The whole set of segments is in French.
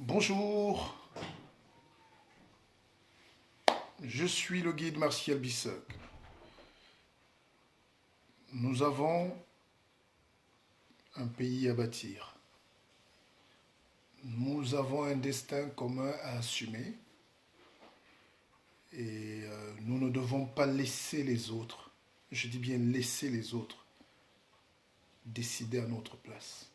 Bonjour, je suis le guide Martial Bissoc. Nous avons un pays à bâtir. Nous avons un destin commun à assumer et nous ne devons pas laisser les autres, je dis bien laisser les autres, décider à notre place.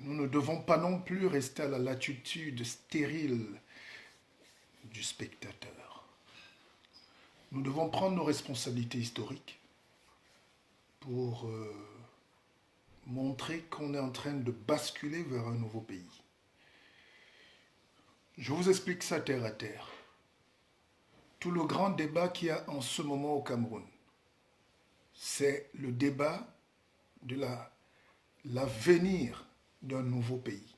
Nous ne devons pas non plus rester à la latitude stérile du spectateur. Nous devons prendre nos responsabilités historiques pour montrer qu'on est en train de basculer vers un nouveau pays. Je vous explique ça terre à terre. Tout le grand débat qu'il y a en ce moment au Cameroun, c'est le débat de l'avenir d'un nouveau pays.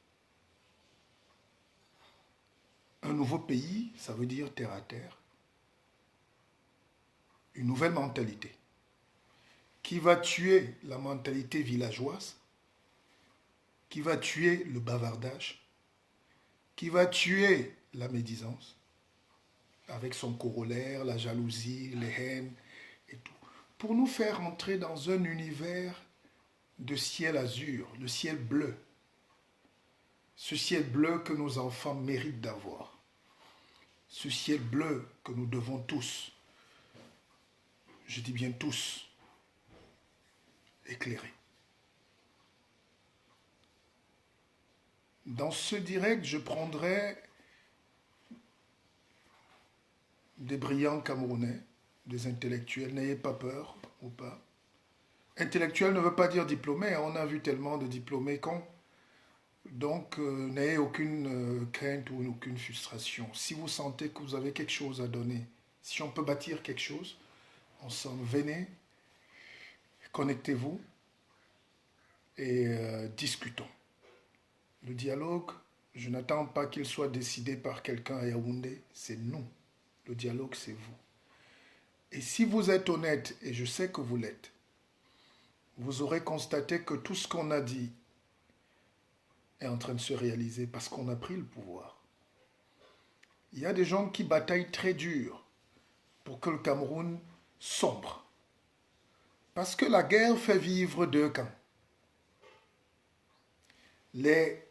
Un nouveau pays, ça veut dire terre à terre, une nouvelle mentalité qui va tuer la mentalité villageoise, qui va tuer le bavardage, qui va tuer la médisance, avec son corollaire, la jalousie, les haines et tout, pour nous faire entrer dans un univers de ciel azur, de ciel bleu. Ce ciel bleu que nos enfants méritent d'avoir. Ce ciel bleu que nous devons tous, je dis bien tous, éclairer. Dans ce direct, je prendrai des brillants Camerounais, des intellectuels, n'ayez pas peur ou pas. Intellectuel ne veut pas dire diplômé, on a vu tellement de diplômés cons. Donc, n'ayez aucune crainte ou aucune frustration. Si vous sentez que vous avez quelque chose à donner, si on peut bâtir quelque chose, ensemble, venez, connectez-vous et discutons. Le dialogue, je n'attends pas qu'il soit décidé par quelqu'un à Yaoundé, c'est nous. Le dialogue, c'est vous. Et si vous êtes honnête, et je sais que vous l'êtes, vous aurez constaté que tout ce qu'on a dit est en train de se réaliser parce qu'on a pris le pouvoir. Il y a des gens qui bataillent très dur pour que le Cameroun sombre. Parce que la guerre fait vivre deux camps. Les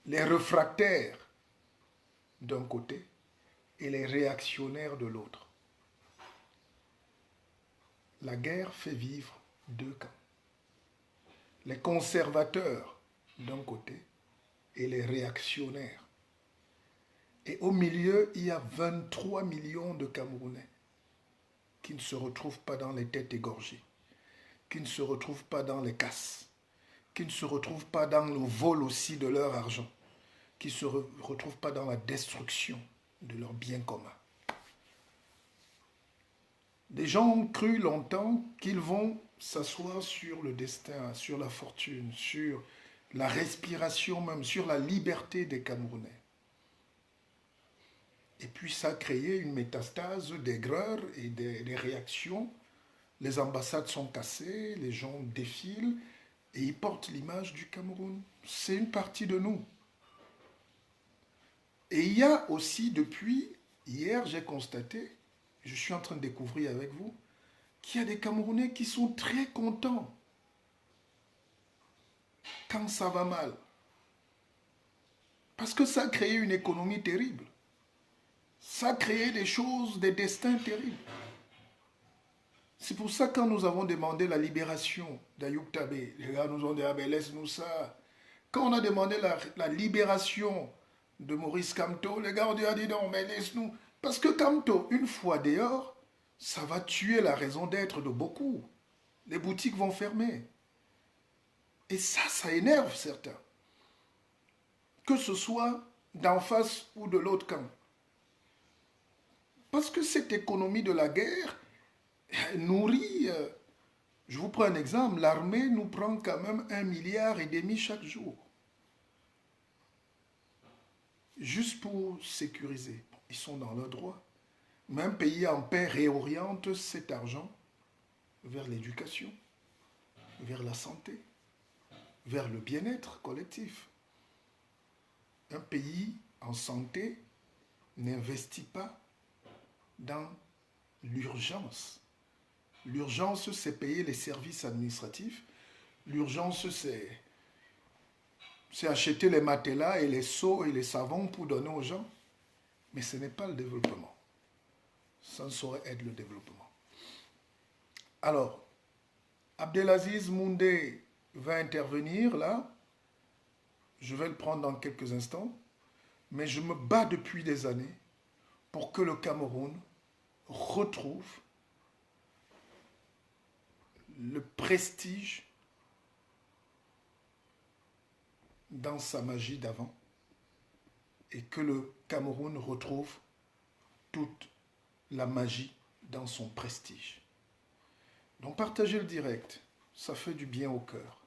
réfractaires d'un côté et les réactionnaires de l'autre. La guerre fait vivre deux camps. Les conservateurs d'un côté et les réactionnaires. Et au milieu, il y a 23 millions de Camerounais qui ne se retrouvent pas dans les têtes égorgées, qui ne se retrouvent pas dans les casses, qui ne se retrouvent pas dans le vol aussi de leur argent, qui ne se retrouvent pas dans la destruction de leurs biens communs. Des gens ont cru longtemps qu'ils vont s'asseoir sur le destin, sur la fortune, sur la respiration même, sur la liberté des Camerounais. Et puis ça a créé une métastase d'aigreur et des réactions. Les ambassades sont cassées, les gens défilent et ils portent l'image du Cameroun. C'est une partie de nous. Et il y a aussi, depuis hier, j'ai constaté, je suis en train de découvrir avec vous, qu'il y a des Camerounais qui sont très contents quand ça va mal. Parce que ça a créé une économie terrible. Ça a créé des choses, des destins terribles. C'est pour ça que quand nous avons demandé la libération d'Ayoub Tabé, les gars nous ont dit, ah ben laisse-nous ça. Quand on a demandé la libération de Maurice Kamto, les gars ont dit, ah dis non, mais laisse-nous. Parce que Kamto, une fois dehors, ça va tuer la raison d'être de beaucoup. Les boutiques vont fermer. Et ça énerve certains. Que ce soit d'en face ou de l'autre camp. Parce que cette économie de la guerre nourrit, je vous prends un exemple, l'armée nous prend quand même 1,5 milliard chaque jour. Juste pour sécuriser. Ils sont dans leur droit. Mais un pays en paix réoriente cet argent vers l'éducation, vers la santé, vers le bien-être collectif. Un pays en santé n'investit pas dans l'urgence. L'urgence, c'est payer les services administratifs. L'urgence, c'est acheter les matelas et les seaux et les savons pour donner aux gens. Mais ce n'est pas le développement. Ça ne saurait être le développement. Alors, Abdelaziz Moundé va intervenir là. Je vais le prendre dans quelques instants. Mais je me bats depuis des années pour que le Cameroun retrouve le prestige dans sa magie d'avant et que le Cameroun retrouve toute la magie dans son prestige. Donc partager le direct, ça fait du bien au cœur.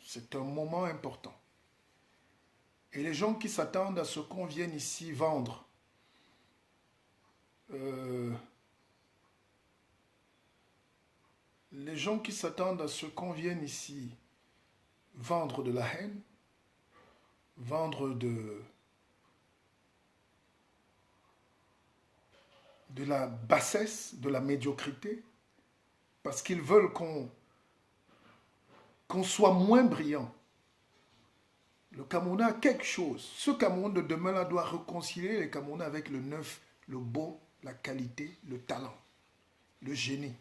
C'est un moment important. Et les gens qui s'attendent à ce qu'on vienne ici vendre les gens qui s'attendent à ce qu'on vienne ici vendre de la haine, vendre de la bassesse, de la médiocrité, parce qu'ils veulent qu'on soit moins brillant. Le Cameroun a quelque chose. Ce Cameroun de demain là doit réconcilier les Camerounais avec le neuf, le beau, la qualité, le talent, le génie.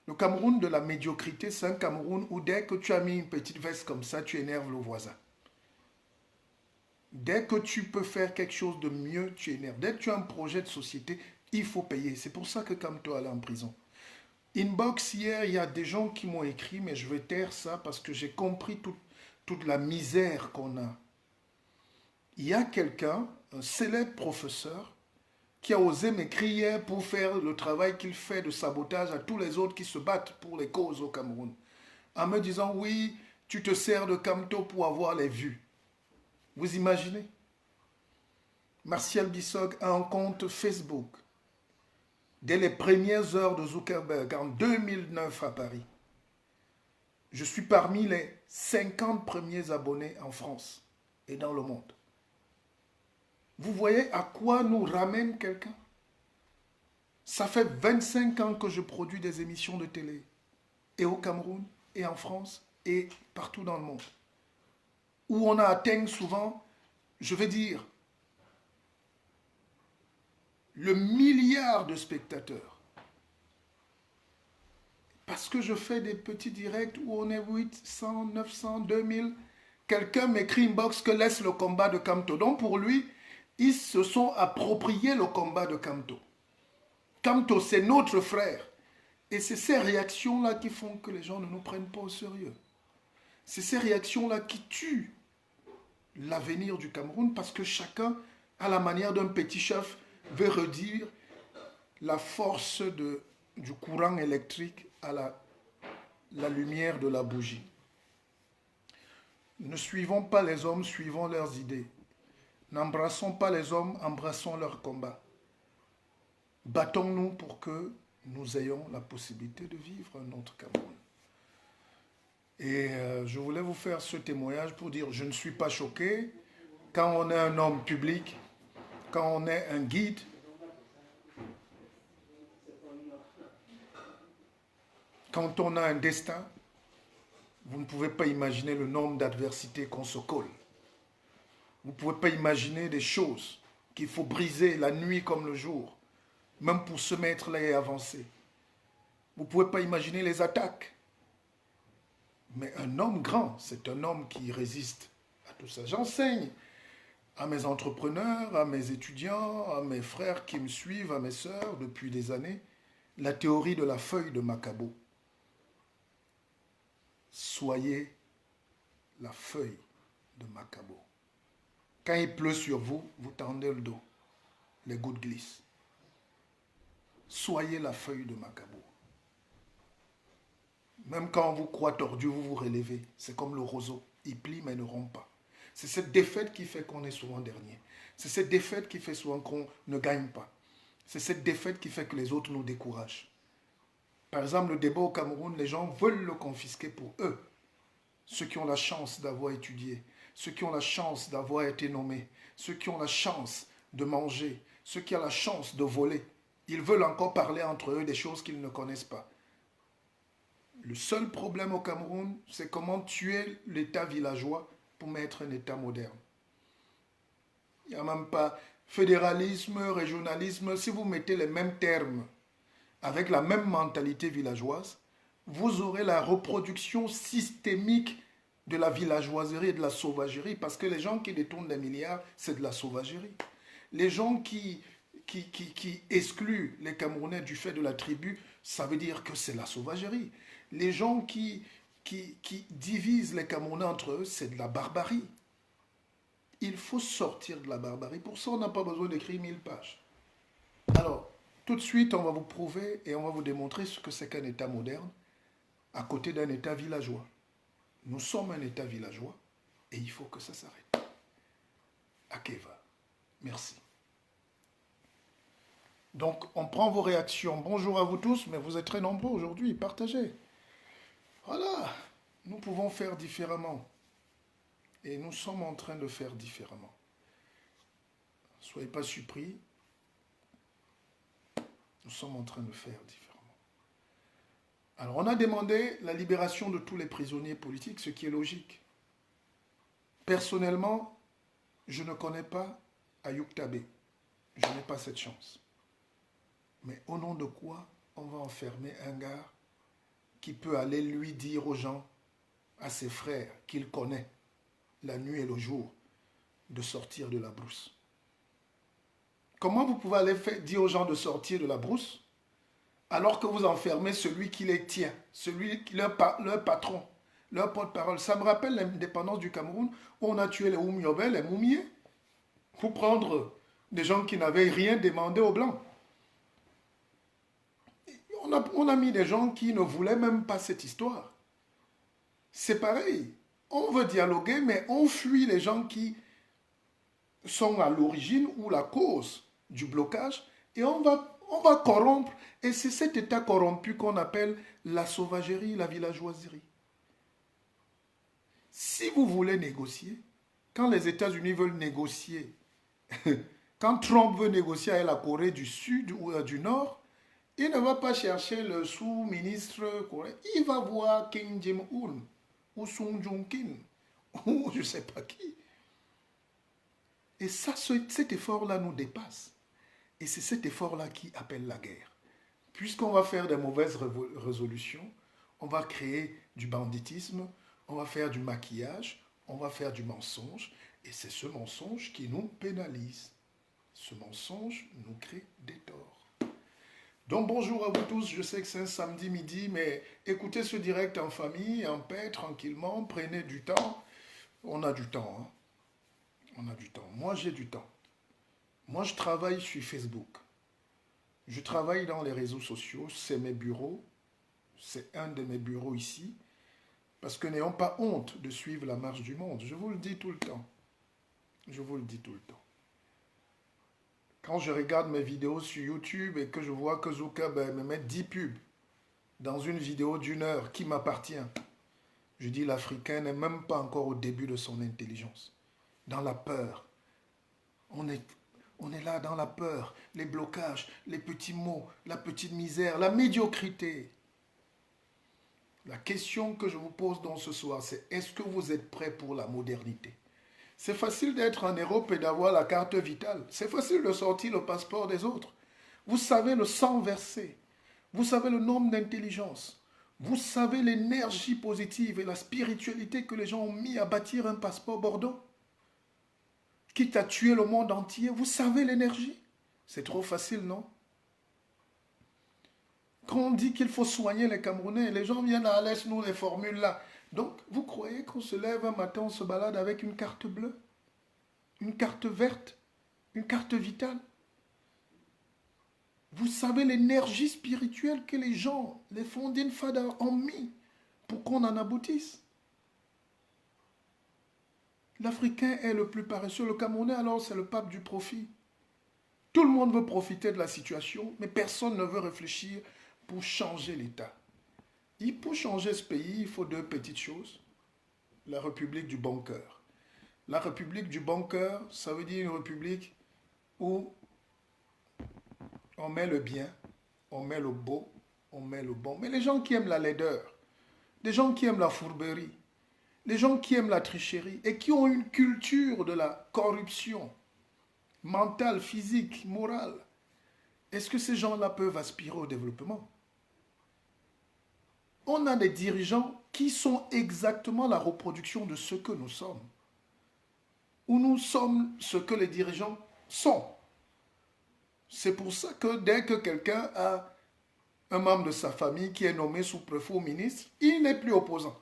Le Cameroun de la médiocrité, c'est un Cameroun où dès que tu as mis une petite veste comme ça, tu énerves le voisin. Dès que tu peux faire quelque chose de mieux, tu énerves. Dès que tu as un projet de société, il faut payer. C'est pour ça que Kamto est en prison. Inbox, hier, il y a des gens qui m'ont écrit, mais je vais taire ça parce que j'ai compris toute la misère qu'on a. Il y a quelqu'un, un célèbre professeur, qui a osé m'écrire pour faire le travail qu'il fait de sabotage à tous les autres qui se battent pour les causes au Cameroun. En me disant, oui, tu te sers de Kamto pour avoir les vues. Vous imaginez? Martial Bissog a un compte Facebook. Dès les premières heures de Zuckerberg, en 2009 à Paris, je suis parmi les 50 premiers abonnés en France et dans le monde. Vous voyez à quoi nous ramène quelqu'un? Ça fait 25 ans que je produis des émissions de télé, et au Cameroun, et en France, et partout dans le monde, où on a atteint souvent, je vais dire, le milliard de spectateurs. Parce que je fais des petits directs où on est 800, 900, 2000. Quelqu'un m'écrit inbox que laisse le combat de Kamto. Donc pour lui, ils se sont appropriés le combat de Kamto. Kamto, c'est notre frère. Et c'est ces réactions-là qui font que les gens ne nous prennent pas au sérieux. C'est ces réactions-là qui tuent l'avenir du Cameroun parce que chacun, à la manière d'un petit chef, veut redire la force du courant électrique à la lumière de la bougie. Ne suivons pas les hommes, suivons leurs idées. N'embrassons pas les hommes, embrassons leur combat. Battons-nous pour que nous ayons la possibilité de vivre un autre Cameroun. Et je voulais vous faire ce témoignage pour dire, je ne suis pas choqué. Quand on est un homme public, quand on est un guide, quand on a un destin, vous ne pouvez pas imaginer le nombre d'adversités qu'on se colle. Vous ne pouvez pas imaginer des choses qu'il faut briser la nuit comme le jour, même pour se mettre là et avancer. Vous ne pouvez pas imaginer les attaques. Mais un homme grand, c'est un homme qui résiste à tout ça. J'enseigne à mes entrepreneurs, à mes étudiants, à mes frères qui me suivent, à mes sœurs depuis des années, la théorie de la feuille de Macabo. Soyez la feuille de Macabo. Quand il pleut sur vous, vous tendez le dos. Les gouttes glissent. Soyez la feuille de Macabo. Même quand on vous croit tordu, vous vous relevez. C'est comme le roseau. Il plie mais ne rompt pas. C'est cette défaite qui fait qu'on est souvent dernier. C'est cette défaite qui fait souvent qu'on ne gagne pas. C'est cette défaite qui fait que les autres nous découragent. Par exemple, le débat au Cameroun, les gens veulent le confisquer pour eux. Ceux qui ont la chance d'avoir étudié. ceux qui ont la chance d'avoir été nommés, ceux qui ont la chance de manger, ceux qui ont la chance de voler, ils veulent encore parler entre eux des choses qu'ils ne connaissent pas. Le seul problème au Cameroun, c'est comment tuer l'État villageois pour mettre un État moderne. Il n'y a même pas fédéralisme, régionalisme. Si vous mettez les mêmes termes avec la même mentalité villageoise, vous aurez la reproduction systémique de la villageoiserie et de la sauvagerie, parce que les gens qui détournent des milliards, c'est de la sauvagerie. Les gens qui excluent les Camerounais du fait de la tribu, ça veut dire que c'est la sauvagerie. Les gens qui divisent les Camerounais entre eux, c'est de la barbarie. Il faut sortir de la barbarie. Pour ça, on n'a pas besoin d'écrire 1000 pages. Alors, tout de suite, on va vous prouver et on va vous démontrer ce que c'est qu'un État moderne à côté d'un État villageois. Nous sommes un État villageois et il faut que ça s'arrête. Akeva. Merci. Donc, on prend vos réactions. Bonjour à vous tous, mais vous êtes très nombreux aujourd'hui. Partagez. Voilà. Nous pouvons faire différemment. Et nous sommes en train de faire différemment. Soyez pas surpris. Nous sommes en train de faire différemment. Alors, on a demandé la libération de tous les prisonniers politiques, ce qui est logique. Personnellement, je ne connais pas Ayoub Tabé. Je n'ai pas cette chance. Mais au nom de quoi on va enfermer un gars qui peut aller lui dire aux gens, à ses frères qu'il connaît, la nuit et le jour, de sortir de la brousse? Comment vous pouvez aller dire aux gens de sortir de la brousse alors que vous enfermez celui qui les tient, leur patron, leur porte-parole? Ça me rappelle l'indépendance du Cameroun où on a tué les Oumyobé, les Moumiers, pour prendre des gens qui n'avaient rien demandé aux Blancs. On a mis des gens qui ne voulaient même pas cette histoire. C'est pareil. On veut dialoguer, mais on fuit les gens qui sont à l'origine ou la cause du blocage et on va corrompre. Et c'est cet état corrompu qu'on appelle la sauvagerie, la villageoiserie. Si vous voulez négocier, quand les États-Unis veulent négocier, quand Trump veut négocier avec la Corée du Sud ou du Nord, il ne va pas chercher le sous-ministre coréen. Il va voir Kim Jong-un ou Sung Jong-kim ou je ne sais pas qui. Et ça, cet effort-là nous dépasse. Et c'est cet effort-là qui appelle la guerre. Puisqu'on va faire des mauvaises résolutions, on va créer du banditisme, on va faire du maquillage, on va faire du mensonge. Et c'est ce mensonge qui nous pénalise. Ce mensonge nous crée des torts. Donc bonjour à vous tous, je sais que c'est un samedi midi, mais écoutez ce direct en famille, en paix, tranquillement, prenez du temps. On a du temps, hein. On a du temps. Moi, j'ai du temps. Moi, je travaille sur Facebook. Je travaille dans les réseaux sociaux, c'est mes bureaux. C'est un de mes bureaux ici. Parce que n'ayons pas honte de suivre la marche du monde. Je vous le dis tout le temps. Je vous le dis tout le temps. Quand je regarde mes vidéos sur YouTube et que je vois que Zuckerberg me met 10 pubs dans une vidéo d'1 heure qui m'appartient, je dis l'Africain n'est même pas encore au début de son intelligence. Dans la peur. On est là dans la peur, les blocages, les petits mots, la petite misère, la médiocrité. La question que je vous pose donc ce soir, c'est est-ce que vous êtes prêts pour la modernité? C'est facile d'être en Europe et d'avoir la carte vitale. C'est facile de sortir le passeport des autres. Vous savez le sang versé. Vous savez le nombre d'intelligence. Vous savez l'énergie positive et la spiritualité que les gens ont mis à bâtir un passeport Bordeaux. Quitte à tuer le monde entier, vous savez l'énergie. C'est trop facile, non? Quand on dit qu'il faut soigner les Camerounais, les gens viennent à laisse-nous les formules là. Donc, vous croyez qu'on se lève un matin, on se balade avec une carte bleue, une carte verte, une carte vitale? Vous savez l'énergie spirituelle que les gens, les Fondine Fada ont mis pour qu'on en aboutisse? L'Africain est le plus paresseux. Le Camerounais, alors, c'est le pape du profit. Tout le monde veut profiter de la situation, mais personne ne veut réfléchir pour changer l'État. Pour changer ce pays, il faut 2 petites choses. La République du bon cœur. La république du bon cœur, ça veut dire une république où on met le bien, on met le beau, on met le bon. Mais les gens qui aiment la laideur, les gens qui aiment la fourberie, les gens qui aiment la tricherie et qui ont une culture de la corruption mentale, physique, morale, est-ce que ces gens-là peuvent aspirer au développement? On a des dirigeants qui sont exactement la reproduction de ce que nous sommes. Ou nous sommes ce que les dirigeants sont. C'est pour ça que dès que quelqu'un a un membre de sa famille qui est nommé sous-préfet ou ministre, il n'est plus opposant.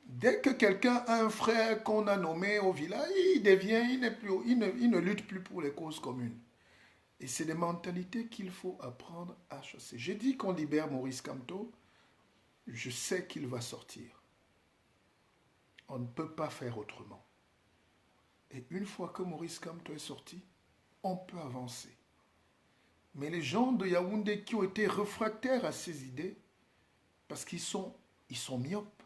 Dès que quelqu'un a un frère qu'on a nommé au village, il devient, il ne lutte plus pour les causes communes. Et c'est des mentalités qu'il faut apprendre à chasser. J'ai dit qu'on libère Maurice Kamto, je sais qu'il va sortir. On ne peut pas faire autrement. Et une fois que Maurice Kamto est sorti, on peut avancer. Mais les gens de Yaoundé qui ont été réfractaires à ces idées, parce qu'ils sont myopes.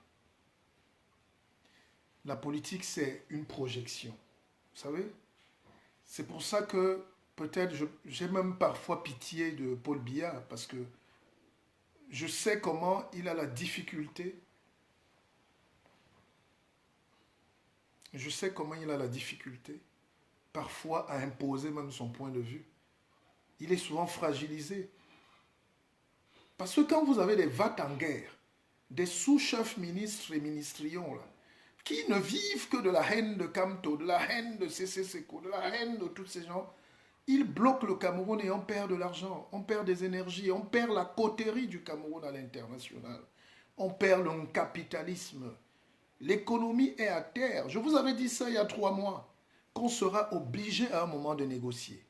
La politique, c'est une projection. Vous savez? C'est pour ça que peut-être j'ai même parfois pitié de Paul Biya, parce que je sais comment il a la difficulté. Je sais comment il a la difficulté, parfois, à imposer même son point de vue. Il est souvent fragilisé. Parce que quand vous avez des vats en guerre, des sous-chefs ministres et ministrions, là, qui ne vivent que de la haine de Kamto, de la haine de CC Seko, de la haine de tous ces gens, ils bloquent le Cameroun et on perd de l'argent, on perd des énergies, on perd la coterie du Cameroun à l'international, on perd le capitalisme. L'économie est à terre. Je vous avais dit ça il y a 3 mois, qu'on sera obligé à un moment de négocier.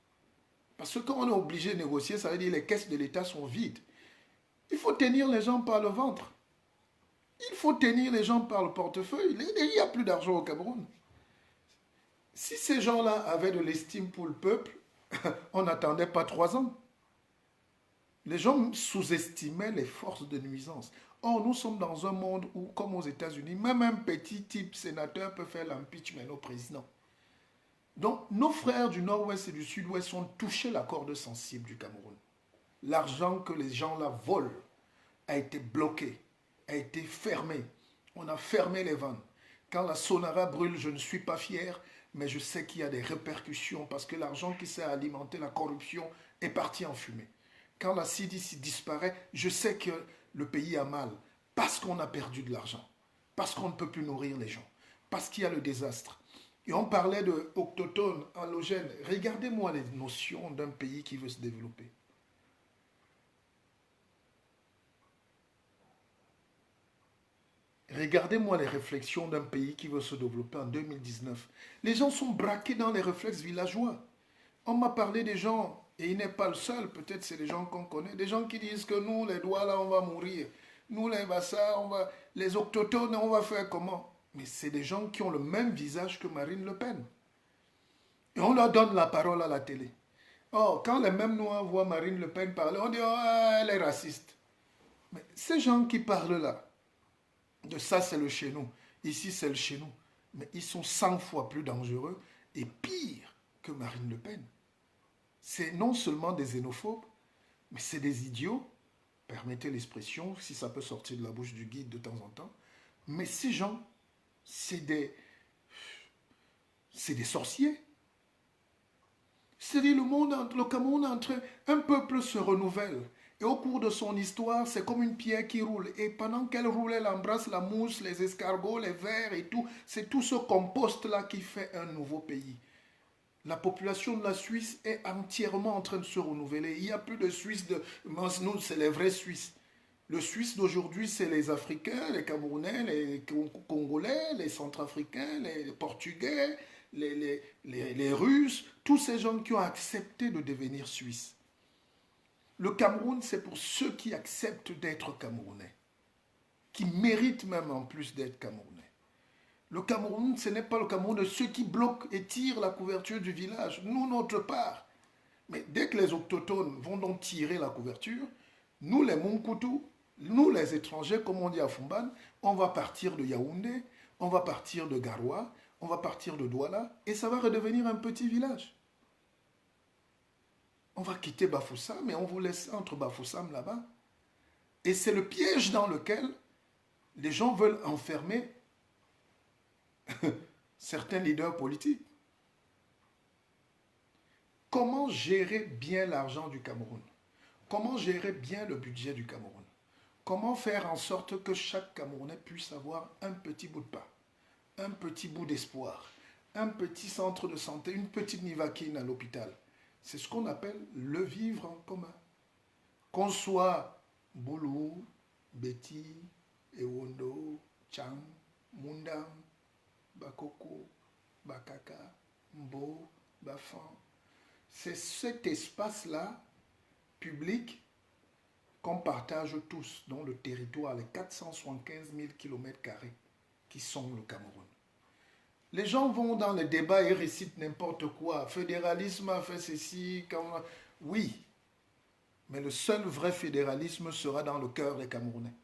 Parce que quand on est obligé de négocier, ça veut dire que les caisses de l'État sont vides. Il faut tenir les gens par le ventre. Il faut tenir les gens par le portefeuille. Il n'y a plus d'argent au Cameroun. Si ces gens-là avaient de l'estime pour le peuple, on n'attendait pas 3 ans. Les gens sous-estimaient les forces de nuisance. Or, nous sommes dans un monde où, comme aux États-Unis, même un petit type sénateur peut faire l'impeachment au président. Donc, nos frères du Nord-Ouest et du Sud-Ouest ont touché la corde sensible du Cameroun. L'argent que les gens là volent a été bloqué, a été fermé. On a fermé les vannes. Quand la Sonara brûle, je ne suis pas fier, mais je sais qu'il y a des répercussions parce que l'argent qui sert à alimenter la corruption est parti en fumée. Quand la CDC disparaît, je sais que le pays a mal parce qu'on a perdu de l'argent, parce qu'on ne peut plus nourrir les gens, parce qu'il y a le désastre. Et on parlait de autochtones, halogènes. Regardez-moi les notions d'un pays qui veut se développer. Regardez-moi les réflexions d'un pays qui veut se développer en 2019. Les gens sont braqués dans les réflexes villageois. On m'a parlé des gens, et il n'est pas le seul, peut-être c'est des gens qu'on connaît, des gens qui disent que nous, les doigts là, on va mourir. Nous, les Bassa, les autochtones, on va faire comment? Mais c'est des gens qui ont le même visage que Marine Le Pen. Et on leur donne la parole à la télé. Oh, quand les mêmes Noirs voient Marine Le Pen parler, on dit oh, elle est raciste. Mais ces gens qui parlent là, de ça c'est le chez nous, ici c'est le chez nous, mais ils sont 100 fois plus dangereux et pires que Marine Le Pen. C'est non seulement des xénophobes, mais c'est des idiots, permettez l'expression, si ça peut sortir de la bouche du guide de temps en temps, mais ces gens, c'est des sorciers. C'est-à-dire le Cameroun est en train, un peuple se renouvelle. Et au cours de son histoire, c'est comme une pierre qui roule. Et pendant qu'elle roule, elle embrasse la mousse, les escargots, les vers et tout. C'est tout ce compost-là qui fait un nouveau pays. La population de la Suisse est entièrement en train de se renouveler. Il n'y a plus de Suisses, nous, c'est les vrais Suisses. Le Suisse d'aujourd'hui, c'est les Africains, les Camerounais, les Congolais, les Centrafricains, les Portugais, les Russes, tous ces gens qui ont accepté de devenir Suisses. Le Cameroun, c'est pour ceux qui acceptent d'être Camerounais, qui méritent même en plus d'être Camerounais. Le Cameroun, ce n'est pas le Cameroun de ceux qui bloquent et tirent la couverture du village, nous, notre part. Mais dès que les autochtones vont donc tirer la couverture, nous, les Monkoutou, Nous, les étrangers, comme on dit à Fumban, on va partir de Yaoundé, on va partir de Garoua, on va partir de Douala, et ça va redevenir un petit village. On va quitter Bafoussam, mais on vous laisse entre Bafoussam là-bas. Et c'est le piège dans lequel les gens veulent enfermer certains leaders politiques. Comment gérer bien l'argent du Cameroun? Comment gérer bien le budget du Cameroun? Comment faire en sorte que chaque Camerounais puisse avoir un petit bout de pain, un petit bout d'espoir, un petit centre de santé, une petite nivaquine à l'hôpital? C'est ce qu'on appelle le vivre en commun. Qu'on soit Boulou, Betty, Ewondo, Chang, Mundam, Bakoko, Bakaka, Mbo, Bafan. C'est cet espace-là, public, qu'on partage tous dans le territoire, les 475 000 km² qui sont le Cameroun. Les gens vont dans les débats et récitent n'importe quoi. Fédéralisme a fait ceci. Oui, mais le seul vrai fédéralisme sera dans le cœur des Camerounais.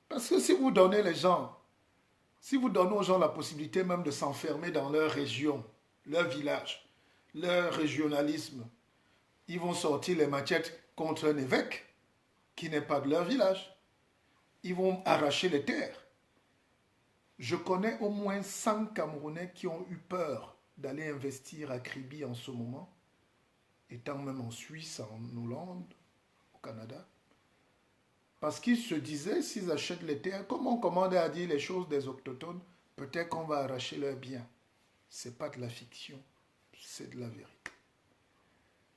Parce que si vous donnez les gens, si vous donnez aux gens la possibilité même de s'enfermer dans leur région, leur village, leur régionalisme, ils vont sortir les machettes contre un évêque qui n'est pas de leur village. Ils vont arracher les terres. Je connais au moins 100 Camerounais qui ont eu peur d'aller investir à Kribi en ce moment, étant même en Suisse, en Hollande, au Canada, parce qu'ils se disaient, s'ils achètent les terres, comme on commande à dire les choses des autochtones, peut-être qu'on va arracher leurs biens. Ce n'est pas de la fiction, c'est de la vérité.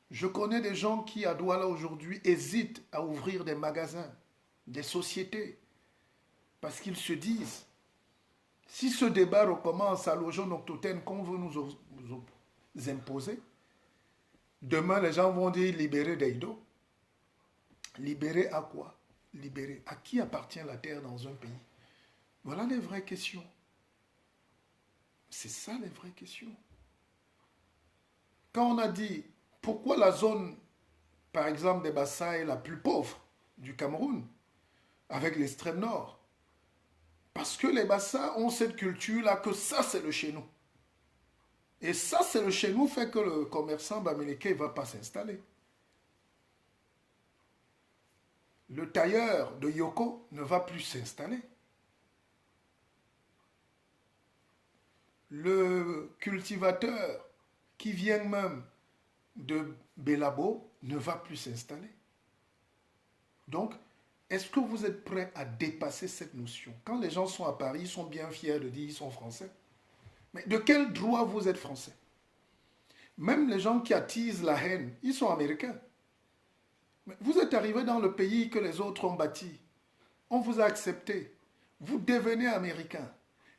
Je connais des gens qui, à Douala aujourd'hui, hésitent à ouvrir des magasins, des sociétés, parce qu'ils se disent, si ce débat recommence à l'ojon autochtone qu'on veut nous imposer, demain les gens vont dire libérer Daido. Libérer à quoi? Libérer à qui appartient la terre dans un pays? Voilà les vraies questions. C'est ça les vraies questions. Quand on a dit pourquoi la zone, par exemple, des Bassa est la plus pauvre du Cameroun, avec l'extrême nord, parce que les Bassa ont cette culture-là que ça, c'est le chez nous. Et ça, c'est le chez nous fait que le commerçant bamileke ne va pas s'installer. Le tailleur de Yoko ne va plus s'installer. Le cultivateur qui vient même de Belabo ne va plus s'installer. Donc, est-ce que vous êtes prêts à dépasser cette notion? Quand les gens sont à Paris, ils sont bien fiers de dire qu'ils sont français. Mais de quel droit vous êtes français? Même les gens qui attisent la haine, ils sont américains. Mais vous êtes arrivé dans le pays que les autres ont bâti. On vous a accepté. Vous devenez américain.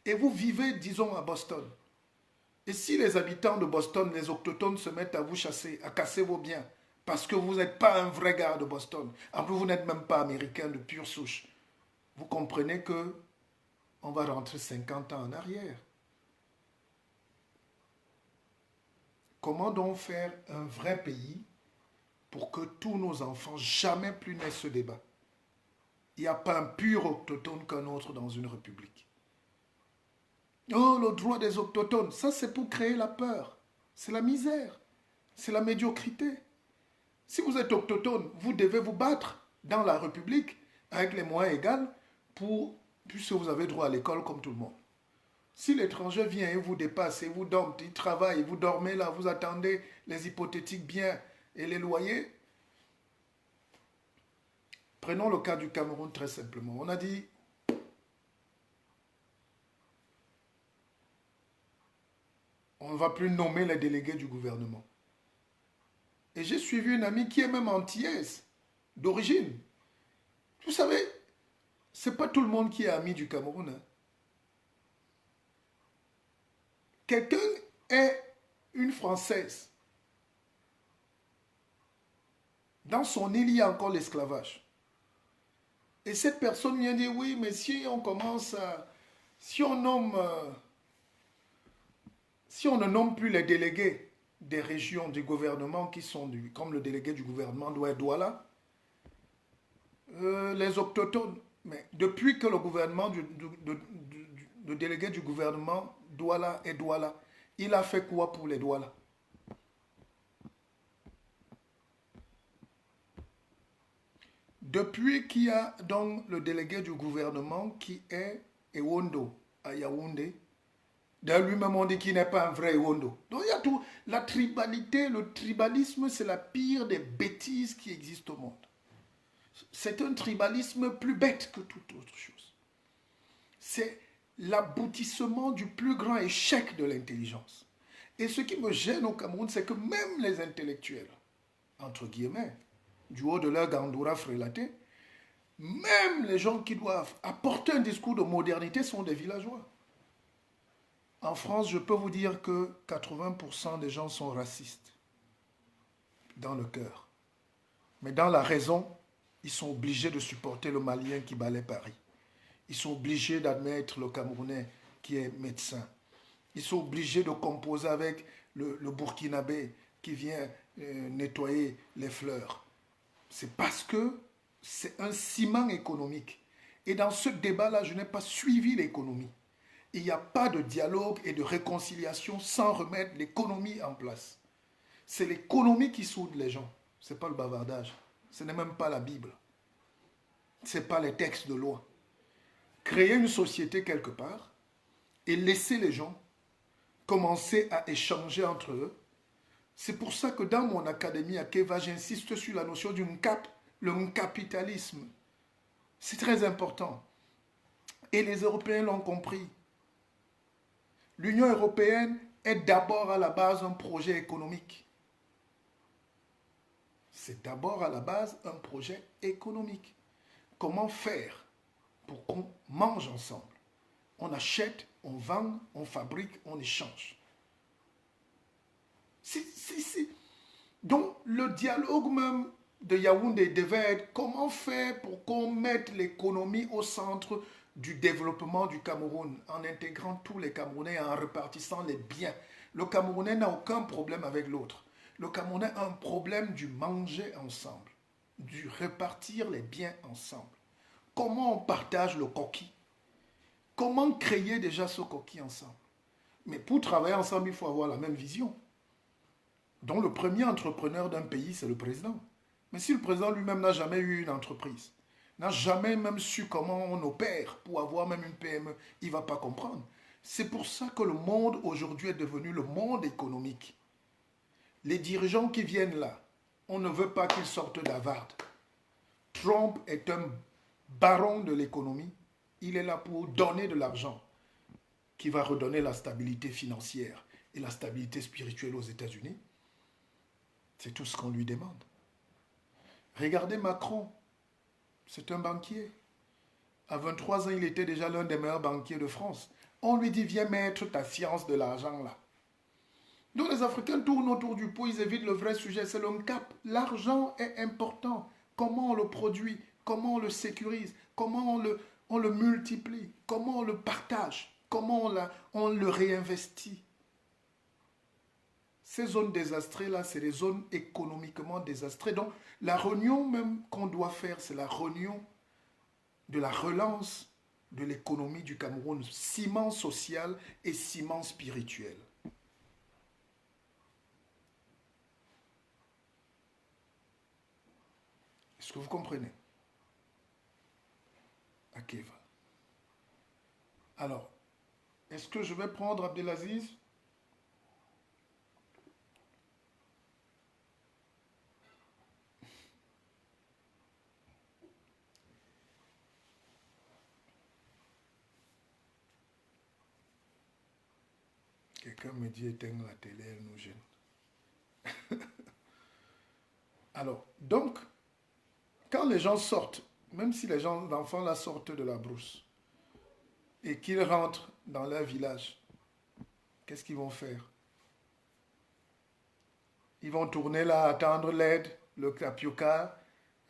Et vous vivez, disons, à Boston. Et si les habitants de Boston, les autochtones, se mettent à vous chasser, à casser vos biens, parce que vous n'êtes pas un vrai gars de Boston, en plus vous n'êtes même pas américain de pure souche, vous comprenez que on va rentrer 50 ans en arrière. Comment donc faire un vrai pays pour que tous nos enfants jamais plus n'aient ce débat? Il n'y a pas un pur autochtone qu'un autre dans une république. Oh, le droit des autochtones, ça c'est pour créer la peur. C'est la misère. C'est la médiocrité. Si vous êtes autochtone, vous devez vous battre dans la République avec les moyens égaux puisque vous avez droit à l'école comme tout le monde. Si l'étranger vient et vous dépasse et vous dormez, il travaille, vous dormez là, vous attendez les hypothétiques biens et les loyers. Prenons le cas du Cameroun très simplement. On a dit, on ne va plus nommer les délégués du gouvernement. Et j'ai suivi une amie qui est même antillaise, d'origine. Vous savez, ce n'est pas tout le monde qui est ami du Cameroun. Hein. Quelqu'un est une Française. Dans son île, il y a encore l'esclavage. Et cette personne vient dire, oui, mais si on commence à... Si on ne nomme plus les délégués des régions du gouvernement qui sont comme le délégué du gouvernement doit être Douala, les autochtones. Mais depuis que le gouvernement, le délégué du gouvernement, Douala et Douala, il a fait quoi pour les Douala? Depuis qu'il y a donc le délégué du gouvernement qui est Ewondo à Yaoundé, de lui-même on dit qu'il n'est pas un vrai Ewondo. Donc il y a tout. La tribalité, le tribalisme, c'est la pire des bêtises qui existent au monde. C'est un tribalisme plus bête que toute autre chose. C'est l'aboutissement du plus grand échec de l'intelligence. Et ce qui me gêne au Cameroun, c'est que même les intellectuels, entre guillemets, du haut de leur gandoura frélaté, même les gens qui doivent apporter un discours de modernité sont des villageois. En France, je peux vous dire que 80% des gens sont racistes dans le cœur. Mais dans la raison, ils sont obligés de supporter le Malien qui balaie Paris. Ils sont obligés d'admettre le Camerounais qui est médecin. Ils sont obligés de composer avec le Burkinabé qui vient nettoyer les fleurs. C'est parce que c'est un ciment économique. Et dans ce débat-là, je n'ai pas suivi l'économie. Il n'y a pas de dialogue et de réconciliation sans remettre l'économie en place. C'est l'économie qui soude les gens. Ce n'est pas le bavardage. Ce n'est même pas la Bible. Ce n'est pas les textes de loi. Créer une société quelque part et laisser les gens commencer à échanger entre eux. C'est pour ça que dans mon académie à Keva, j'insiste sur la notion du NCAP, le capitalisme. C'est très important. Et les Européens l'ont compris. L'Union européenne est d'abord à la base un projet économique. C'est d'abord à la base un projet économique. Comment faire pour qu'on mange ensemble? On achète, on vend, on fabrique, on échange. Donc le dialogue même de Yaoundé devait être comment faire pour qu'on mette l'économie au centre du développement du Cameroun, en intégrant tous les Camerounais, en répartissant les biens. Le Camerounais n'a aucun problème avec l'autre. Le Camerounais a un problème du manger ensemble, du répartir les biens ensemble. Comment on partage le coquille? Comment créer déjà ce coquille ensemble? Mais pour travailler ensemble, il faut avoir la même vision. Donc le premier entrepreneur d'un pays, c'est le président. Mais si le président lui-même n'a jamais eu une entreprise, n'a jamais même su comment on opère pour avoir même une PME, il ne va pas comprendre. C'est pour ça que le monde aujourd'hui est devenu le monde économique. Les dirigeants qui viennent là, on ne veut pas qu'ils sortent d'Harvard. Trump est un baron de l'économie. Il est là pour donner de l'argent qui va redonner la stabilité financière et la stabilité spirituelle aux États-Unis. C'est tout ce qu'on lui demande. Regardez Macron, c'est un banquier. À 23 ans, il était déjà l'un des meilleurs banquiers de France. On lui dit, viens mettre ta science de l'argent là. Donc les Africains tournent autour du pot, ils évitent le vrai sujet, c'est le cap. L'argent est important. Comment on le produit, comment on le sécurise, comment on le multiplie, comment on le partage, comment on le réinvestit. Ces zones désastrées-là, c'est des zones économiquement désastrées. Donc, la réunion même qu'on doit faire, c'est la réunion de la relance de l'économie du Cameroun, ciment social et ciment spirituel. Est-ce que vous comprenez? Akeva. Alors, est-ce que je vais prendre Abdelaziz? Quelqu'un me dit éteindre la télé, elle nous gêne. Alors, donc, quand les gens sortent, même si les enfants là sortent de la brousse et qu'ils rentrent dans leur village, qu'est-ce qu'ils vont faire? Ils vont tourner là, attendre l'aide, le tapioca.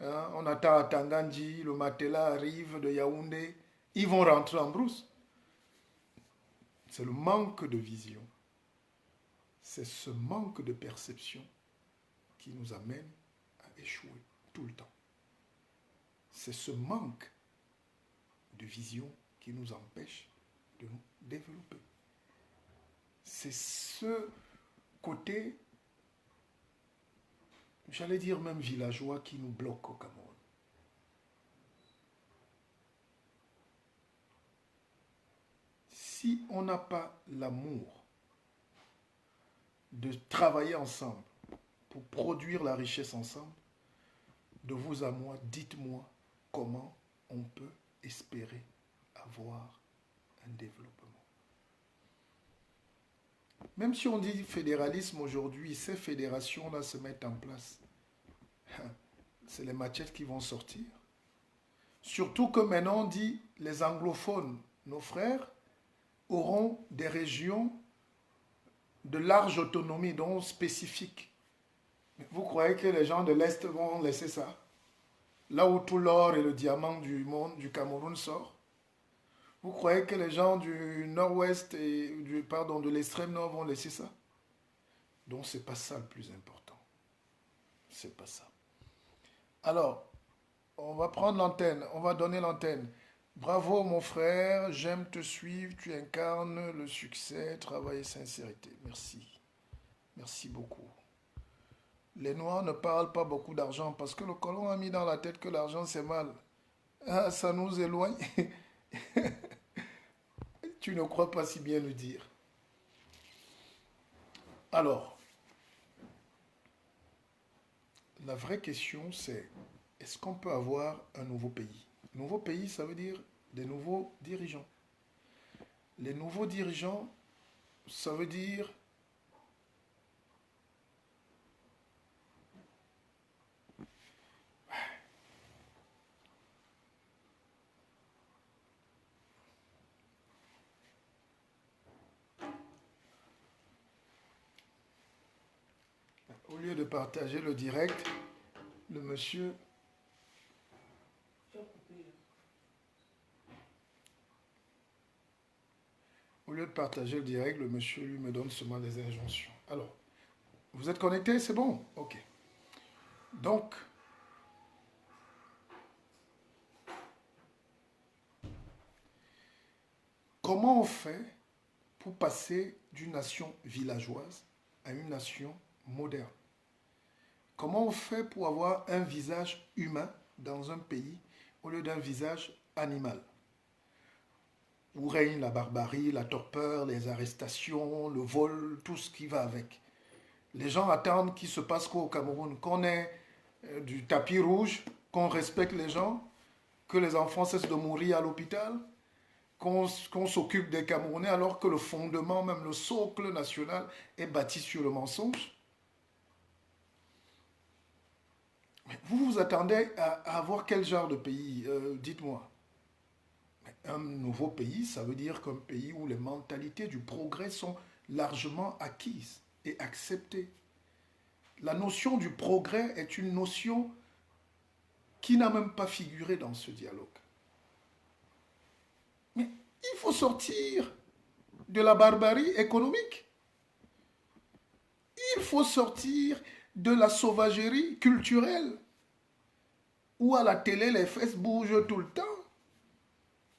Hein, on attend à Tangandji, le Matela arrive de Yaoundé. Ils vont rentrer en brousse. C'est le manque de vision. C'est ce manque de perception qui nous amène à échouer tout le temps. c'est ce manque de vision qui nous empêche de nous développer. C'est ce côté, j'allais dire même villageois, qui nous bloque au Cameroun. Si on n'a pas l'amour de travailler ensemble pour produire la richesse ensemble, de vous à moi, dites-moi comment on peut espérer avoir un développement. Même si on dit fédéralisme aujourd'hui, ces fédérations-là se mettent en place. C'est les machettes qui vont sortir. Surtout que maintenant on dit les anglophones, nos frères, auront des régions de large autonomie, donc spécifiques. Vous croyez que les gens de l'Est vont laisser ça? Là où tout l'or et le diamant du monde, du Cameroun sort? Vous croyez que les gens du nord-ouest et de l'extrême nord vont laisser ça? Donc c'est pas ça le plus important. C'est pas ça. Alors, on va prendre l'antenne, on va donner l'antenne. Bravo mon frère, j'aime te suivre, tu incarnes le succès, travail et sincérité. Merci. Merci beaucoup. Les Noirs ne parlent pas beaucoup d'argent parce que le colon a mis dans la tête que l'argent c'est mal. Ah, ça nous éloigne. Tu ne crois pas si bien le dire. Alors, la vraie question c'est, est-ce qu'on peut avoir un nouveau pays? Nouveau pays, ça veut dire des nouveaux dirigeants. Les nouveaux dirigeants, ça veut dire au lieu de partager le direct, le monsieur... Au lieu de partager le direct, le monsieur lui me donne seulement des injonctions. Alors, vous êtes connecté, c'est bon? Ok. Donc, comment on fait pour passer d'une nation villageoise à une nation moderne? Comment on fait pour avoir un visage humain dans un pays au lieu d'un visage animal? Où règne la barbarie, la torpeur, les arrestations, le vol, tout ce qui va avec. Les gens attendent qu'il se passe quoi au Cameroun? Qu'on ait du tapis rouge, qu'on respecte les gens, que les enfants cessent de mourir à l'hôpital, qu'on s'occupe des Camerounais alors que le fondement, même le socle national, est bâti sur le mensonge. Vous vous attendez à avoir quel genre de pays? Dites-moi. Un nouveau pays, ça veut dire qu'un pays où les mentalités du progrès sont largement acquises et acceptées. La notion du progrès est une notion qui n'a même pas figuré dans ce dialogue. Mais il faut sortir de la barbarie économique. Il faut sortir de la sauvagerie culturelle où à la télé les fesses bougent tout le temps.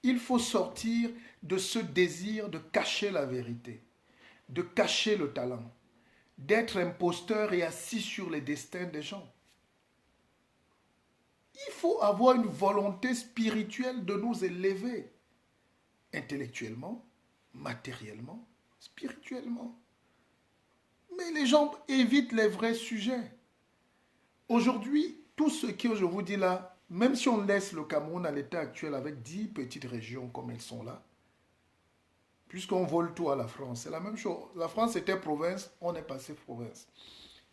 Il faut sortir de ce désir de cacher la vérité, de cacher le talent, d'être imposteur et assis sur les destins des gens. Il faut avoir une volonté spirituelle de nous élever, intellectuellement, matériellement, spirituellement. Mais les gens évitent les vrais sujets. Aujourd'hui, tout ce que je vous dis là, même si on laisse le Cameroun à l'état actuel avec 10 petites régions comme elles sont là, puisqu'on vole tout à la France, c'est la même chose. La France était province, on est passé province.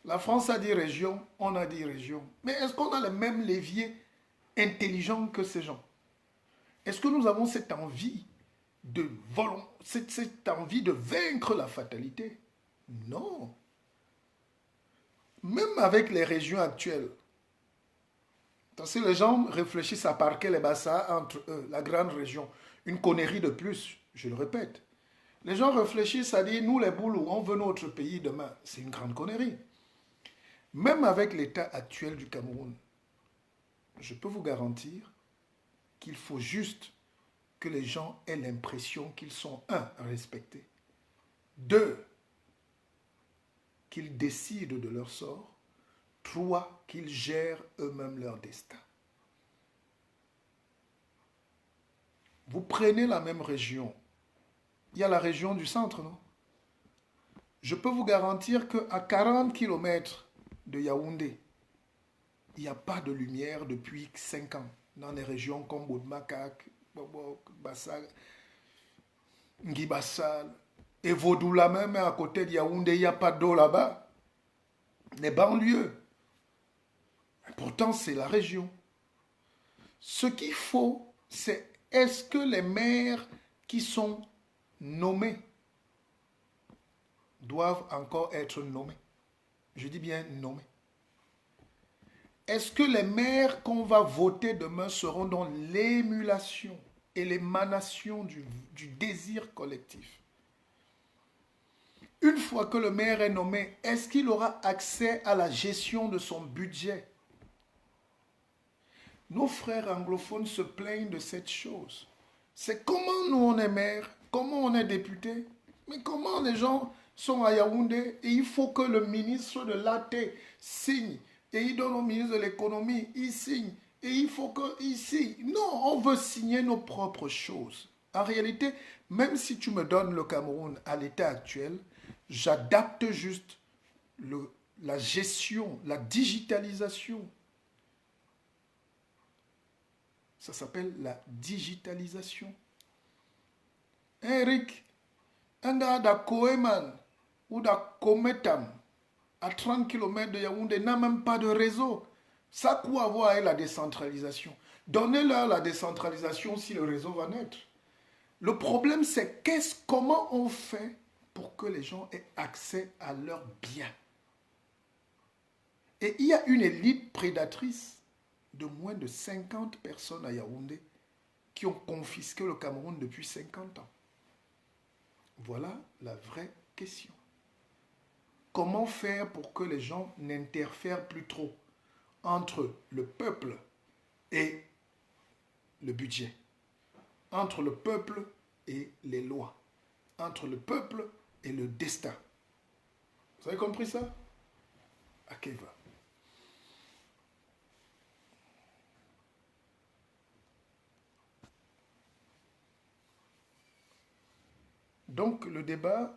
La France a dit région, on a dit région. Mais est-ce qu'on a le même levier intelligent que ces gens? Est-ce que nous avons cette envie cette envie de vaincre la fatalité? Non. Même avec les régions actuelles, si les gens réfléchissent à parquer les bassins entre eux, la grande région, une connerie de plus, je le répète. Les gens réfléchissent à dire, nous les boulous, on veut notre pays demain. C'est une grande connerie. Même avec l'état actuel du Cameroun, je peux vous garantir qu'il faut juste que les gens aient l'impression qu'ils sont, un, respectés, deux, qu'ils décident de leur sort, trois, qu'ils gèrent eux-mêmes leur destin. Vous prenez la même région. Il y a la région du centre, non? Je peux vous garantir qu'à 40 km de Yaoundé, il n'y a pas de lumière depuis 5 ans. Dans des régions comme Boudmakak, Bobok, Bassal, Nguibassal, et Vaudoula même, à côté de Yaoundé, il n'y a pas d'eau là-bas. Les banlieues. Pourtant, c'est la région. Ce qu'il faut, c'est est-ce que les maires qui sont nommés doivent encore être nommés? Je dis bien nommés. Est-ce que les maires qu'on va voter demain seront dans l'émulation et l'émanation du désir collectif? Une fois que le maire est nommé, est-ce qu'il aura accès à la gestion de son budget? Nos frères anglophones se plaignent de cette chose. C'est comment nous on est maire, comment on est député, mais comment les gens sont à Yaoundé et il faut que le ministre de l'AT signe et il donne au ministre de l'économie, il signe et il faut qu'il signe. Non, on veut signer nos propres choses. En réalité, même si tu me donnes le Cameroun à l'état actuel, j'adapte juste la gestion, la digitalisation. Ça s'appelle la digitalisation. Eric, un gars d'Akoeman ou d'Akometam, à 30 km de Yaoundé, n'a même pas de réseau. Ça a quoi avoir avec la décentralisation? Donnez-leur la décentralisation si le réseau va naître. Le problème, c'est comment on fait pour que les gens aient accès à leurs biens. Et il y a une élite prédatrice de moins de 50 personnes à Yaoundé qui ont confisqué le Cameroun depuis 50 ans. Voilà la vraie question. Comment faire pour que les gens n'interfèrent plus trop entre le peuple et le budget, entre le peuple et les lois, entre le peuple et le destin? Vous avez compris ça? Akeva. Donc le débat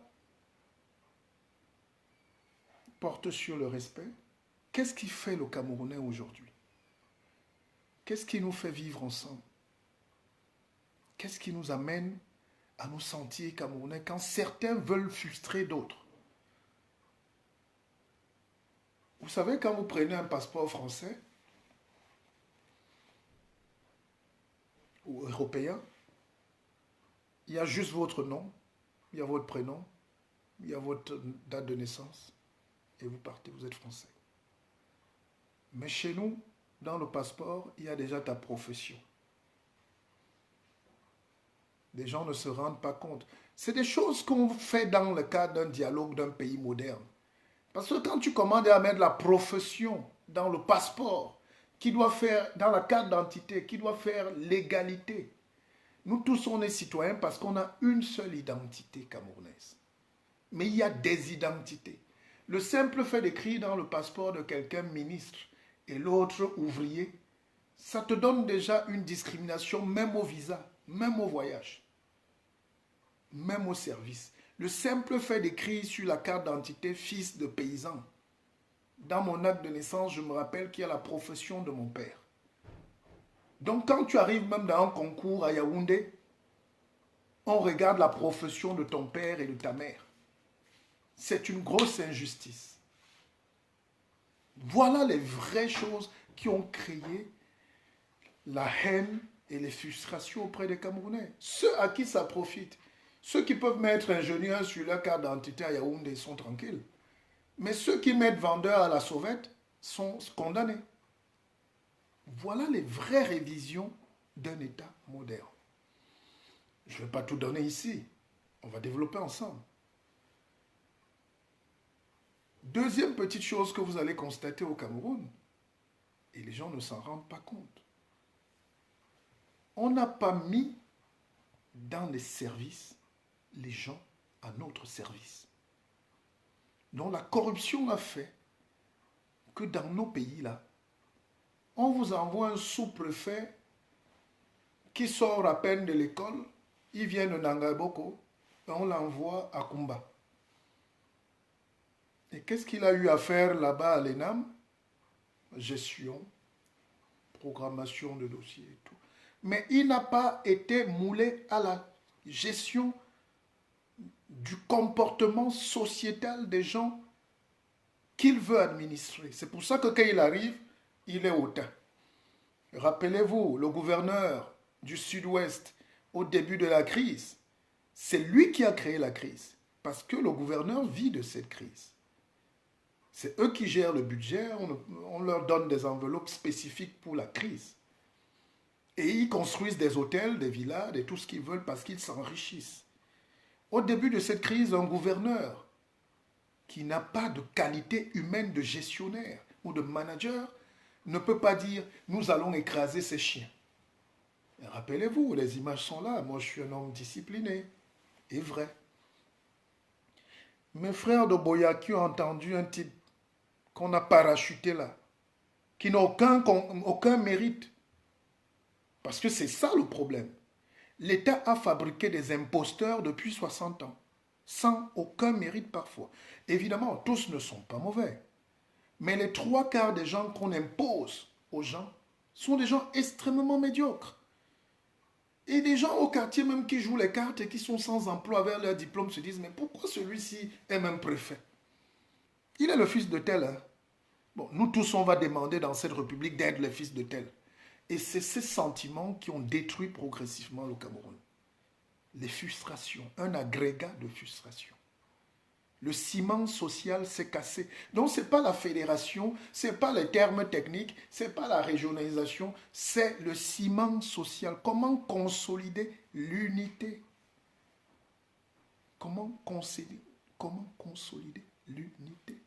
porte sur le respect. Qu'est-ce qui fait le Camerounais aujourd'hui? Qu'est-ce qui nous fait vivre ensemble? Qu'est-ce qui nous amène à nous sentir Camerounais quand certains veulent frustrer d'autres? Vous savez, quand vous prenez un passeport français ou européen, il y a juste votre nom, il y a votre prénom, il y a votre date de naissance, et vous partez, vous êtes français. Mais chez nous, dans le passeport, il y a déjà ta profession. Les gens ne se rendent pas compte. C'est des choses qu'on fait dans le cadre d'un dialogue d'un pays moderne. Parce que quand tu commandes à mettre la profession dans le passeport, qui doit faire, dans la carte d'identité, qui doit faire l'égalité, nous tous on est citoyens parce qu'on a une seule identité camerounaise. Mais il y a des identités. Le simple fait d'écrire dans le passeport de quelqu'un ministre et l'autre ouvrier, ça te donne déjà une discrimination même au visa, même au voyage, même au service. Le simple fait d'écrire sur la carte d'identité fils de paysan. Dans mon acte de naissance, je me rappelle qu'il y a la profession de mon père. Donc quand tu arrives même dans un concours à Yaoundé, on regarde la profession de ton père et de ta mère. C'est une grosse injustice. Voilà les vraies choses qui ont créé la haine et les frustrations auprès des Camerounais. Ceux à qui ça profite, ceux qui peuvent mettre ingénieur sur leur carte d'identité à Yaoundé sont tranquilles. Mais ceux qui mettent vendeur à la sauvette sont condamnés. Voilà les vraies révisions d'un État moderne. Je ne vais pas tout donner ici. On va développer ensemble. Deuxième petite chose que vous allez constater au Cameroun, et les gens ne s'en rendent pas compte. On n'a pas mis dans les services les gens à notre service. Donc la corruption a fait que dans nos pays-là, on vous envoie un sous-préfet qui sort à peine de l'école, il vient de Nangaboko, et on l'envoie à Kumba. Et qu'est-ce qu'il a eu à faire là-bas à l'ENAM? Gestion, programmation de dossiers et tout. Mais il n'a pas été moulé à la gestion du comportement sociétal des gens qu'il veut administrer. C'est pour ça que quand il arrive, il est hautain. Rappelez-vous, le gouverneur du Sud-Ouest au début de la crise, c'est lui qui a créé la crise. Parce que le gouverneur vit de cette crise. C'est eux qui gèrent le budget, on leur donne des enveloppes spécifiques pour la crise. Et ils construisent des hôtels, des villas, et tout ce qu'ils veulent parce qu'ils s'enrichissent. Au début de cette crise, un gouverneur qui n'a pas de qualité humaine de gestionnaire ou de manager ne peut pas dire « nous allons écraser ces chiens ». Rappelez-vous, les images sont là. Moi, je suis un homme discipliné et vrai. Mes frères de Boyaki ont entendu un type qu'on a parachuté là, qui n'a aucun mérite. Parce que c'est ça le problème. L'État a fabriqué des imposteurs depuis 60 ans, sans aucun mérite parfois. Évidemment, tous ne sont pas mauvais. Mais les 3/4 des gens qu'on impose aux gens sont des gens extrêmement médiocres. Et des gens au quartier même qui jouent les cartes et qui sont sans emploi avec leur diplôme se disent « Mais pourquoi celui-ci est même préfet? Il est le fils de tel. Hein? Bon, nous tous, on va demander dans cette république d'être le fils de tel. » Et c'est ces sentiments qui ont détruit progressivement le Cameroun. Les frustrations, un agrégat de frustration. Le ciment social s'est cassé. Donc, ce n'est pas la fédération, ce n'est pas les termes techniques, ce n'est pas la régionalisation, c'est le ciment social. Comment consolider l'unité? Comment consolider l'unité?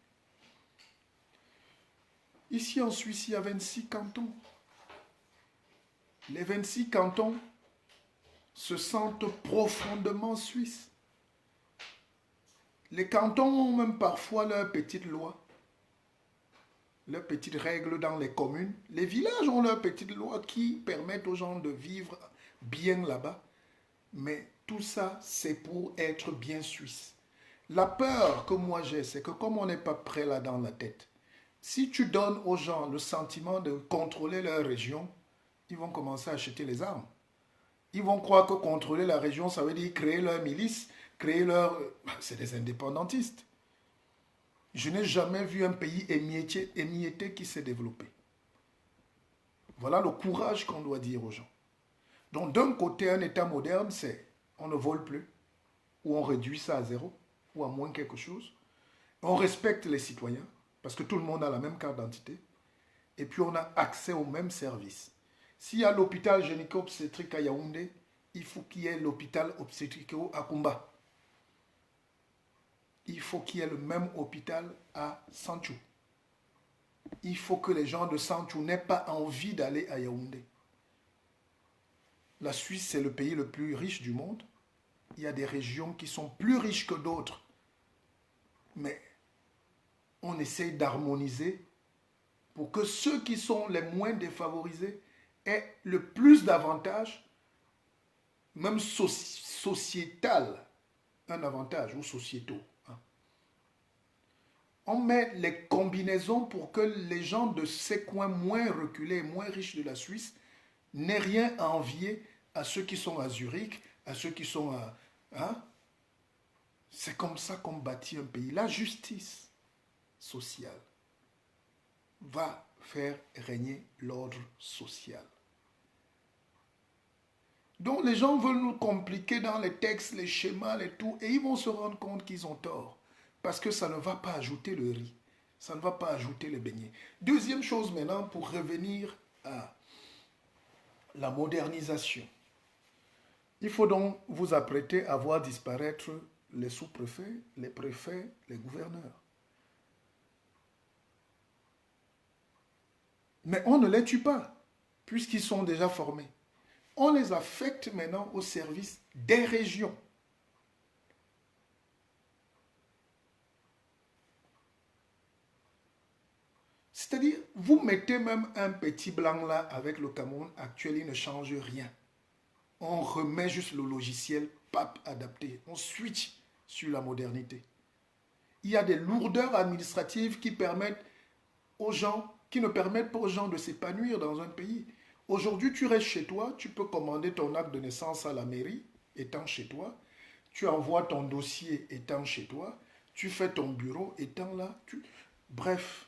Ici en Suisse, il y a 26 cantons. Les 26 cantons se sentent profondément suisses. Les cantons ont même parfois leurs petites lois, leurs petites règles dans les communes. Les villages ont leurs petites lois qui permettent aux gens de vivre bien là-bas. Mais tout ça, c'est pour être bien suisse. La peur que moi j'ai, c'est que comme on n'est pas prêt là dans la tête, si tu donnes aux gens le sentiment de contrôler leur région, ils vont commencer à acheter les armes. Ils vont croire que contrôler la région, ça veut dire créer leur milice, créer leur... C'est des indépendantistes. Je n'ai jamais vu un pays émietté qui s'est développé. Voilà le courage qu'on doit dire aux gens. Donc d'un côté, un État moderne, c'est on ne vole plus, ou on réduit ça à zéro, ou à moins quelque chose. On respecte les citoyens, parce que tout le monde a la même carte d'identité, et puis on a accès aux mêmes services. S'il y a l'hôpital gynéco-obstétrique à Yaoundé, il faut qu'il y ait l'hôpital obstétrique à Kumba. Il faut qu'il y ait le même hôpital à Sanchou. Il faut que les gens de Sanchou n'aient pas envie d'aller à Yaoundé. La Suisse, c'est le pays le plus riche du monde. Il y a des régions qui sont plus riches que d'autres. Mais on essaye d'harmoniser pour que ceux qui sont les moins défavorisés aient le plus d'avantages, même sociétal, un avantage, ou sociétaux. On met les combinaisons pour que les gens de ces coins moins reculés, moins riches de la Suisse, n'aient rien à envier à ceux qui sont à Zurich, à ceux qui sont à... Hein? C'est comme ça qu'on bâtit un pays. La justice sociale va faire régner l'ordre social. Donc les gens veulent nous compliquer dans les textes, les schémas, les tout, et ils vont se rendre compte qu'ils ont tort. Parce que ça ne va pas ajouter le riz. Ça ne va pas ajouter les beignets. Deuxième chose maintenant, pour revenir à la modernisation. Il faut donc vous apprêter à voir disparaître les sous-préfets, les préfets, les gouverneurs. Mais on ne les tue pas, puisqu'ils sont déjà formés. On les affecte maintenant au service des régions. C'est-à-dire, vous mettez même un petit blanc là avec le Cameroun actuel, il ne change rien. On remet juste le logiciel PAP adapté. On switch sur la modernité. Il y a des lourdeurs administratives qui permettent aux gens, qui ne permettent pas aux gens de s'épanouir dans un pays. Aujourd'hui, tu restes chez toi, tu peux commander ton acte de naissance à la mairie, étant chez toi. Tu envoies ton dossier étant chez toi. Tu fais ton bureau étant là. Bref,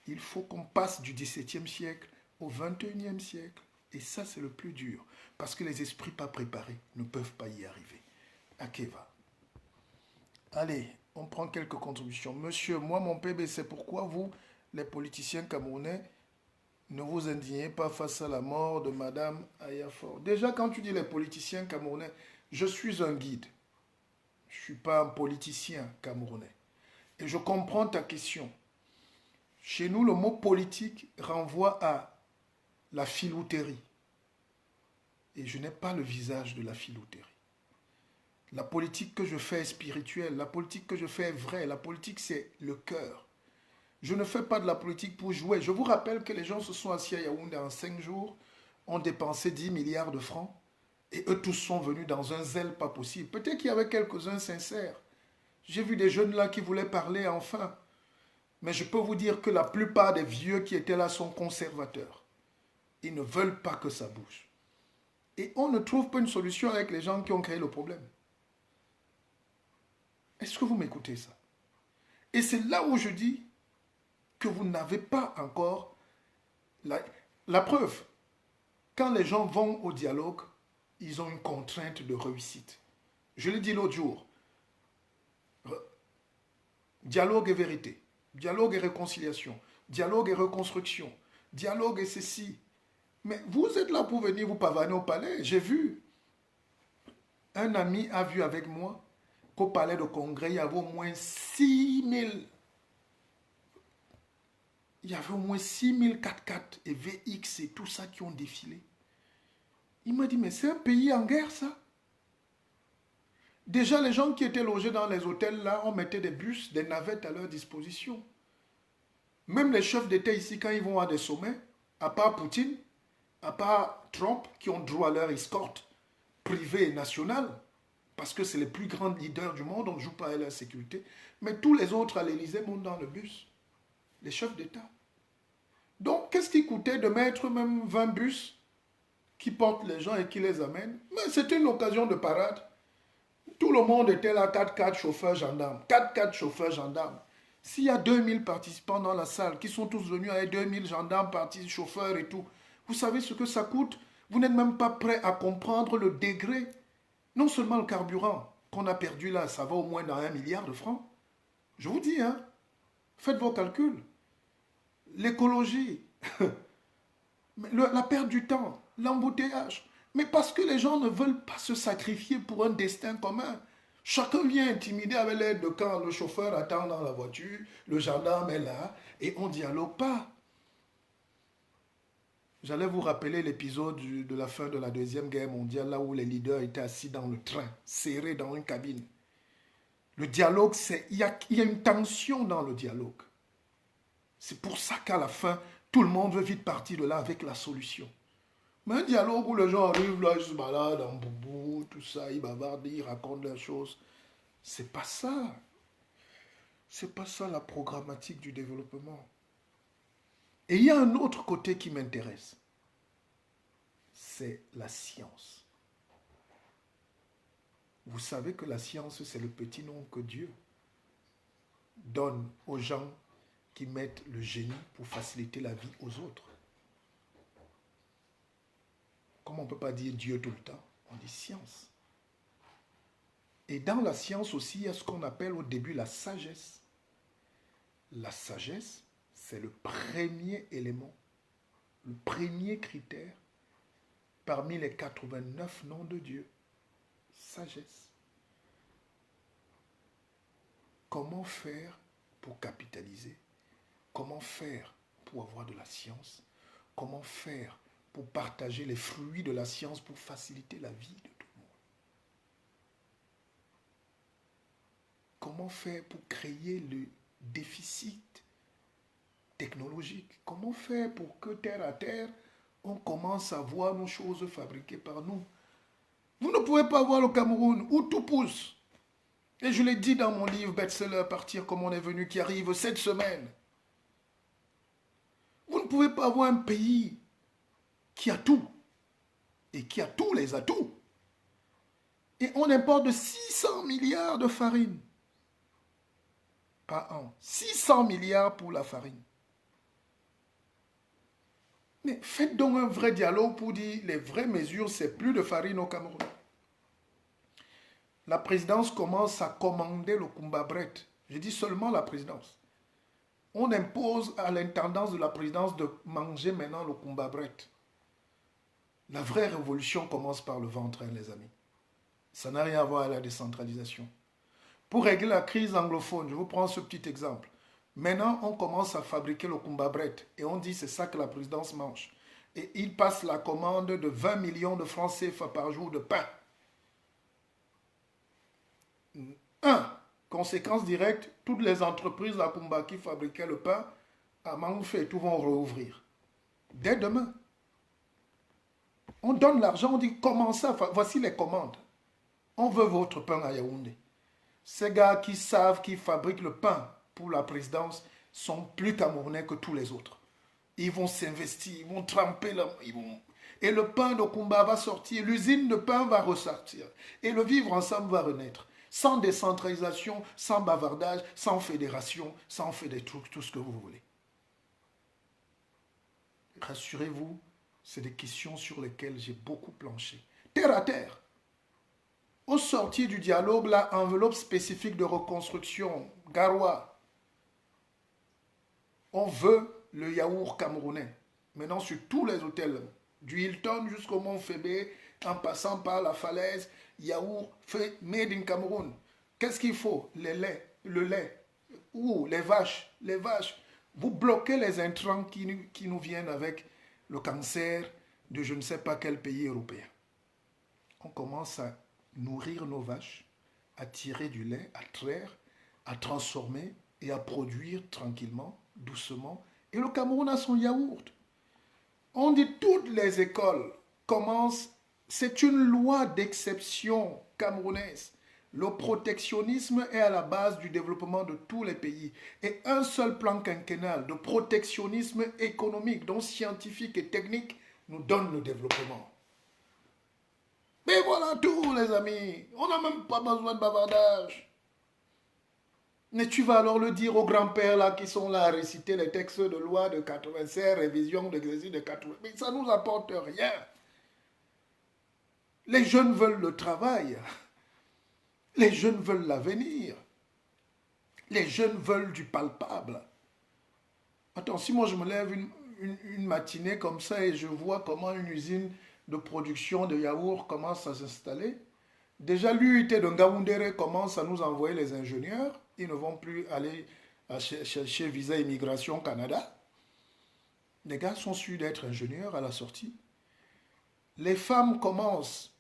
il faut qu'on passe du XVIIe siècle au XXIe siècle. Et ça, c'est le plus dur. Parce que les esprits pas préparés ne peuvent pas y arriver. Akeva. Allez, on prend quelques contributions. Monsieur, moi, mon PB, c'est pourquoi vous, les politiciens camerounais, ne vous indignez pas face à la mort de Madame Ayafor. Déjà, quand tu dis les politiciens camerounais, je suis un guide. Je ne suis pas un politicien camerounais. Et je comprends ta question. Chez nous, le mot politique renvoie à la filouterie. Et je n'ai pas le visage de la filouterie. La politique que je fais est spirituelle. La politique que je fais est vraie. La politique, c'est le cœur. Je ne fais pas de la politique pour jouer. Je vous rappelle que les gens se sont assis à Yaoundé en 5 jours, ont dépensé 10 milliards de francs, et eux tous sont venus dans un zèle pas possible. Peut-être qu'il y avait quelques-uns sincères. J'ai vu des jeunes là qui voulaient parler enfin. Mais je peux vous dire que la plupart des vieux qui étaient là sont conservateurs. Ils ne veulent pas que ça bouge. Et on ne trouve pas une solution avec les gens qui ont créé le problème. Est-ce que vous m'écoutez ça? Et c'est là où je dis que vous n'avez pas encore la preuve. Quand les gens vont au dialogue, ils ont une contrainte de réussite. Je l'ai dit l'autre jour. Dialogue et vérité. Dialogue et réconciliation. Dialogue et reconstruction. Dialogue et ceci. Mais vous êtes là pour venir vous pavaner au palais. J'ai vu. Un ami a vu avec moi qu'au palais de congrès, il y avait au moins 6000. Il y avait au moins 6000 4x4 et VX et tout ça qui ont défilé. Il m'a dit, mais c'est un pays en guerre, ça. Déjà, les gens qui étaient logés dans les hôtels, là, on mettait des bus, des navettes à leur disposition. Même les chefs d'État ici, quand ils vont à des sommets, à part Poutine, à part Trump, qui ont droit à leur escorte privée et nationale, parce que c'est les plus grands leaders du monde, on ne joue pas à leur sécurité, mais tous les autres à l'Élysée montent dans le bus. Les chefs d'État. Donc, qu'est-ce qui coûtait de mettre même 20 bus qui portent les gens et qui les amènent? Mais c'était une occasion de parade. Tout le monde était là, 4x4 chauffeurs gendarmes. 4x4 chauffeurs gendarmes. S'il y a 2000 participants dans la salle, qui sont tous venus avec 2000 gendarmes, partis, chauffeurs et tout, vous savez ce que ça coûte? Vous n'êtes même pas prêt à comprendre le degré. Non seulement le carburant qu'on a perdu là, ça va au moins dans 1 milliard de francs. Je vous dis, hein, faites vos calculs. L'écologie, la perte du temps, l'embouteillage. Mais parce que les gens ne veulent pas se sacrifier pour un destin commun. Chacun vient intimider avec l'aide de quand le chauffeur attend dans la voiture, le gendarme est là, et on ne dialogue pas. J'allais vous rappeler l'épisode de la fin de la Deuxième Guerre mondiale, là où les leaders étaient assis dans le train, serrés dans une cabine. Le dialogue, il y a une tension dans le dialogue. C'est pour ça qu'à la fin, tout le monde veut vite partir de là avec la solution. Mais un dialogue où les gens arrivent là, ils se baladent en boubou, tout ça, ils bavardent, ils racontent leurs choses. C'est pas ça. C'est pas ça la programmatique du développement. Et il y a un autre côté qui m'intéresse. C'est la science. Vous savez que la science, c'est le petit nom que Dieu donne aux gens qui mettent le génie pour faciliter la vie aux autres. Comme on ne peut pas dire Dieu tout le temps, on dit science. Et dans la science aussi, il y a ce qu'on appelle au début la sagesse. La sagesse, c'est le premier élément, le premier critère parmi les 89 noms de Dieu. Sagesse. Comment faire pour capitaliser? Comment faire pour avoir de la science? Comment faire pour partager les fruits de la science, pour faciliter la vie de tout le monde. Comment faire pour créer le déficit technologique? Comment faire pour que terre à terre, on commence à voir nos choses fabriquées par nous? Vous ne pouvez pas voir le Cameroun où tout pousse. Et je l'ai dit dans mon livre best-seller Partir comme on est venu, qui arrive cette semaine. Vous ne pouvez pas avoir un pays qui a tout et qui a tous les atouts. Et on importe 600 milliards de farine par an. 600 milliards pour la farine. Mais faites donc un vrai dialogue pour dire les vraies mesures, c'est plus de farine au Cameroun. La présidence commence à commander le Kumba-Bret. Je dis seulement la présidence. On impose à l'intendance de la présidence de manger maintenant le Kumba-Bret. La vraie révolution commence par le ventre, hein, les amis. Ça n'a rien à voir avec la décentralisation. Pour régler la crise anglophone, je vous prends ce petit exemple. Maintenant, on commence à fabriquer le Kumba-Bret et on dit c'est ça que la présidence mange. Et il passe la commande de 20 millions de francs CFA par jour de pain. Conséquence directe, toutes les entreprises à Kumba qui fabriquaient le pain à Mangoufé et tout vont rouvrir. Dès demain. On donne l'argent, on dit comment ça, voici les commandes. On veut votre pain à Yaoundé. Ces gars qui savent, qui fabriquent le pain pour la présidence sont plus camerounais que tous les autres. Ils vont s'investir, ils vont tremper, et le pain de Kumba va sortir, l'usine de pain va ressortir. Et le vivre ensemble va renaître. Sans décentralisation, sans bavardage, sans fédération, sans faire des trucs, tout ce que vous voulez. Rassurez-vous, c'est des questions sur lesquelles j'ai beaucoup planché. Terre à terre. Au sortir du dialogue, la enveloppe spécifique de reconstruction, Garoua. On veut le yaourt camerounais. Maintenant, sur tous les hôtels, du Hilton jusqu'au Mont Fébé, en passant par la falaise, yaourt fait made in Cameroun. Qu'est-ce qu'il faut? Le lait. Ou les vaches. Les vaches. Vous bloquez les intrants qui nous viennent avec le cancer de je ne sais pas quel pays européen. On commence à nourrir nos vaches, à tirer du lait, à traire, à transformer et à produire tranquillement, doucement. Et le Cameroun a son yaourt. On dit toutes les écoles commencent, c'est une loi d'exception camerounaise. Le protectionnisme est à la base du développement de tous les pays. Et un seul plan quinquennal de protectionnisme économique, donc scientifique et technique, nous donne le développement. Mais voilà tout, les amis. On n'a même pas besoin de bavardage. Mais tu vas alors le dire aux grands-pères là qui sont là à réciter les textes de loi de 96, révision de Grésil de 80. Mais ça ne nous apporte rien. Les jeunes veulent le travail. Les jeunes veulent l'avenir. Les jeunes veulent du palpable. Attends, si moi je me lève une matinée comme ça et je vois comment une usine de production de yaourt commence à s'installer, déjà l'UIT de Ngaoundéré commence à nous envoyer les ingénieurs. Ils ne vont plus aller chercher Visa Immigration Canada. Les gars sont sûrs d'être ingénieurs à la sortie. Les femmes commencent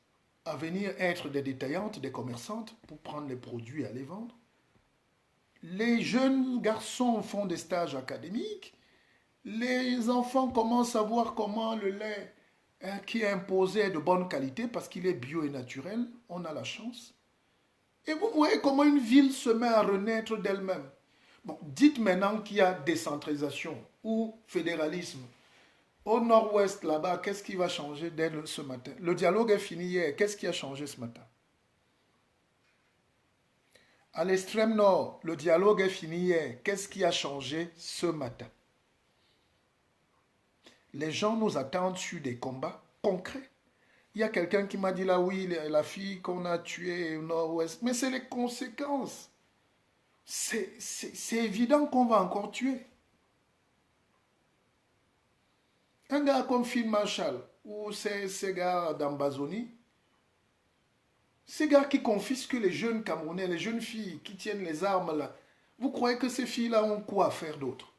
à venir être des détaillantes, des commerçantes pour prendre les produits et à les vendre. Les jeunes garçons font des stages académiques. Les enfants commencent à voir comment le lait qui est imposé est de bonne qualité parce qu'il est bio et naturel. On a la chance. Et vous voyez comment une ville se met à renaître d'elle-même. Bon, dites maintenant qu'il y a décentralisation ou fédéralisme. Au nord-ouest, là-bas, qu'est-ce qui va changer dès ce matin? Le dialogue est fini hier. Qu'est-ce qui a changé ce matin? À l'extrême nord, le dialogue est fini hier. Qu'est-ce qui a changé ce matin? Les gens nous attendent sur des combats concrets. Il y a quelqu'un qui m'a dit là, oui, la fille qu'on a tuée au nord-ouest. Mais c'est les conséquences. C'est évident qu'on va encore tuer. Un gars comme Phil Marshall ou ces gars d'Ambazonie, ces gars qui confisquent les jeunes Camerounais, les jeunes filles qui tiennent les armes là, vous croyez que ces filles-là ont quoi à faire d'autre?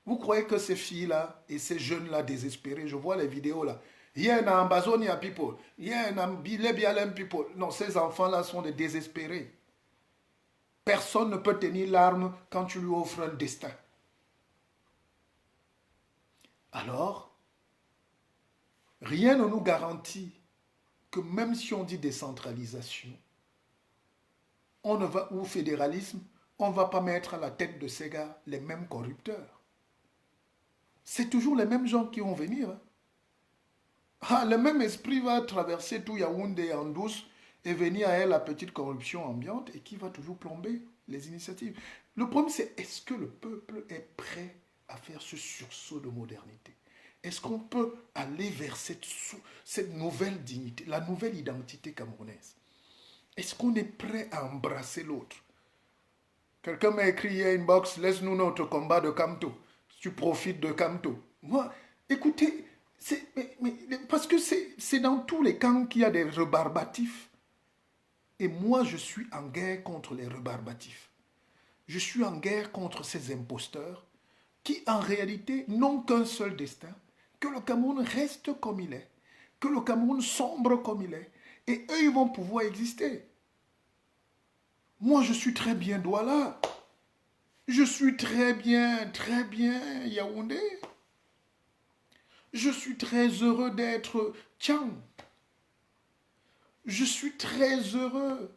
Vous croyez que ces filles-là et ces jeunes-là désespérés, je vois les vidéos là, il y a un Amazonia people, il y a un Bialem people. Non, ces enfants-là sont des désespérés. Personne ne peut tenir l'arme quand tu lui offres un destin. Alors, rien ne nous garantit que même si on dit décentralisation, on ne va, ou fédéralisme, on ne va pas mettre à la tête de ces gars les mêmes corrupteurs. C'est toujours les mêmes gens qui vont venir. Ah, le même esprit va traverser tout Yaoundé en douce et venir à elle la petite corruption ambiante et qui va toujours plomber les initiatives. Le problème, c'est est-ce que le peuple est prêt à faire ce sursaut de modernité? Est-ce qu'on peut aller vers cette nouvelle dignité, la nouvelle identité camerounaise? Est-ce qu'on est prêt à embrasser l'autre? Quelqu'un m'a écrit hier inbox, laisse-nous notre combat de Kamto. Tu profites de Kamto. Moi, écoutez, parce que c'est dans tous les camps qu'il y a des rebarbatifs. Et moi, je suis en guerre contre les rebarbatifs. Je suis en guerre contre ces imposteurs qui, en réalité, n'ont qu'un seul destin, que le Cameroun reste comme il est, que le Cameroun sombre comme il est, et eux, ils vont pouvoir exister. Moi, je suis très bien Douala. Je suis très bien Yaoundé. Je suis très heureux d'être Tchang. Je suis très heureux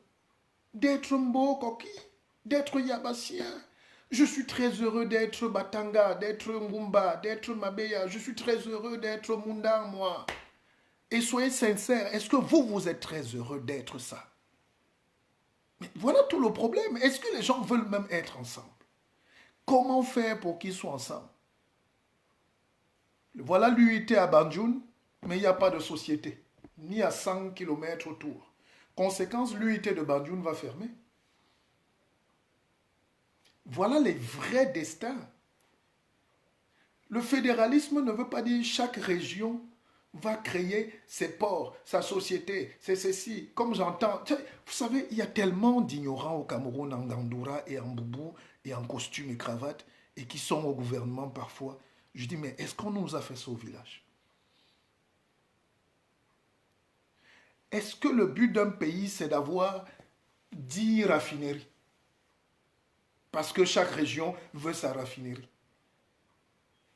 d'être Mbokoki, d'être Yabassien. Je suis très heureux d'être Batanga, d'être Ngumba, d'être Mabeya. Je suis très heureux d'être Munda, moi. Et soyez sincères, est-ce que vous êtes très heureux d'être ça? Mais voilà tout le problème. Est-ce que les gens veulent même être ensemble? Comment faire pour qu'ils soient ensemble? Voilà l'UIT à Banjul, mais il n'y a pas de société, ni à 100 km autour. Conséquence, l'UIT de Banjul va fermer. Voilà les vrais destins. Le fédéralisme ne veut pas dire chaque région va créer ses ports, sa société, c'est ceci. Comme j'entends, vous savez, il y a tellement d'ignorants au Cameroun, en Gandoura et en Boubou, et en costume et cravate, et qui sont au gouvernement parfois. Je dis, mais est-ce qu'on nous a fait ça au village? Est-ce que le but d'un pays, c'est d'avoir 10 raffineries? Parce que chaque région veut sa raffinerie.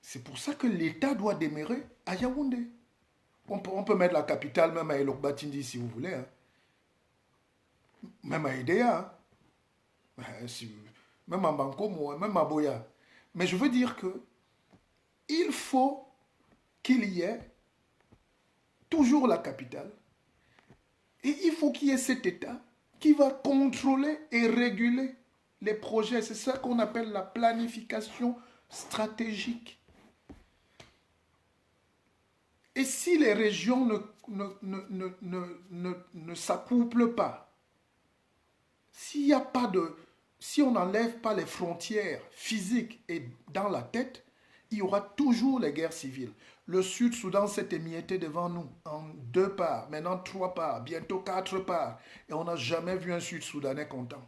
C'est pour ça que l'État doit demeurer à Yaoundé. On peut mettre la capitale même à Elok-Batindi si vous voulez. Hein. Même à Idéa. Hein. Même à Bankomo, même à Boya. Mais je veux dire que il faut qu'il y ait toujours la capitale. Et il faut qu'il y ait cet État qui va contrôler et réguler les projets. C'est ça qu'on appelle la planification stratégique. Et si les régions ne s'accouplent pas, s'il n'y a pas de... Si on n'enlève pas les frontières physiques et dans la tête, il y aura toujours les guerres civiles. Le Sud-Soudan s'est émietté devant nous en 2 parts, maintenant 3 parts, bientôt 4 parts. Et on n'a jamais vu un Sud-Soudanais content.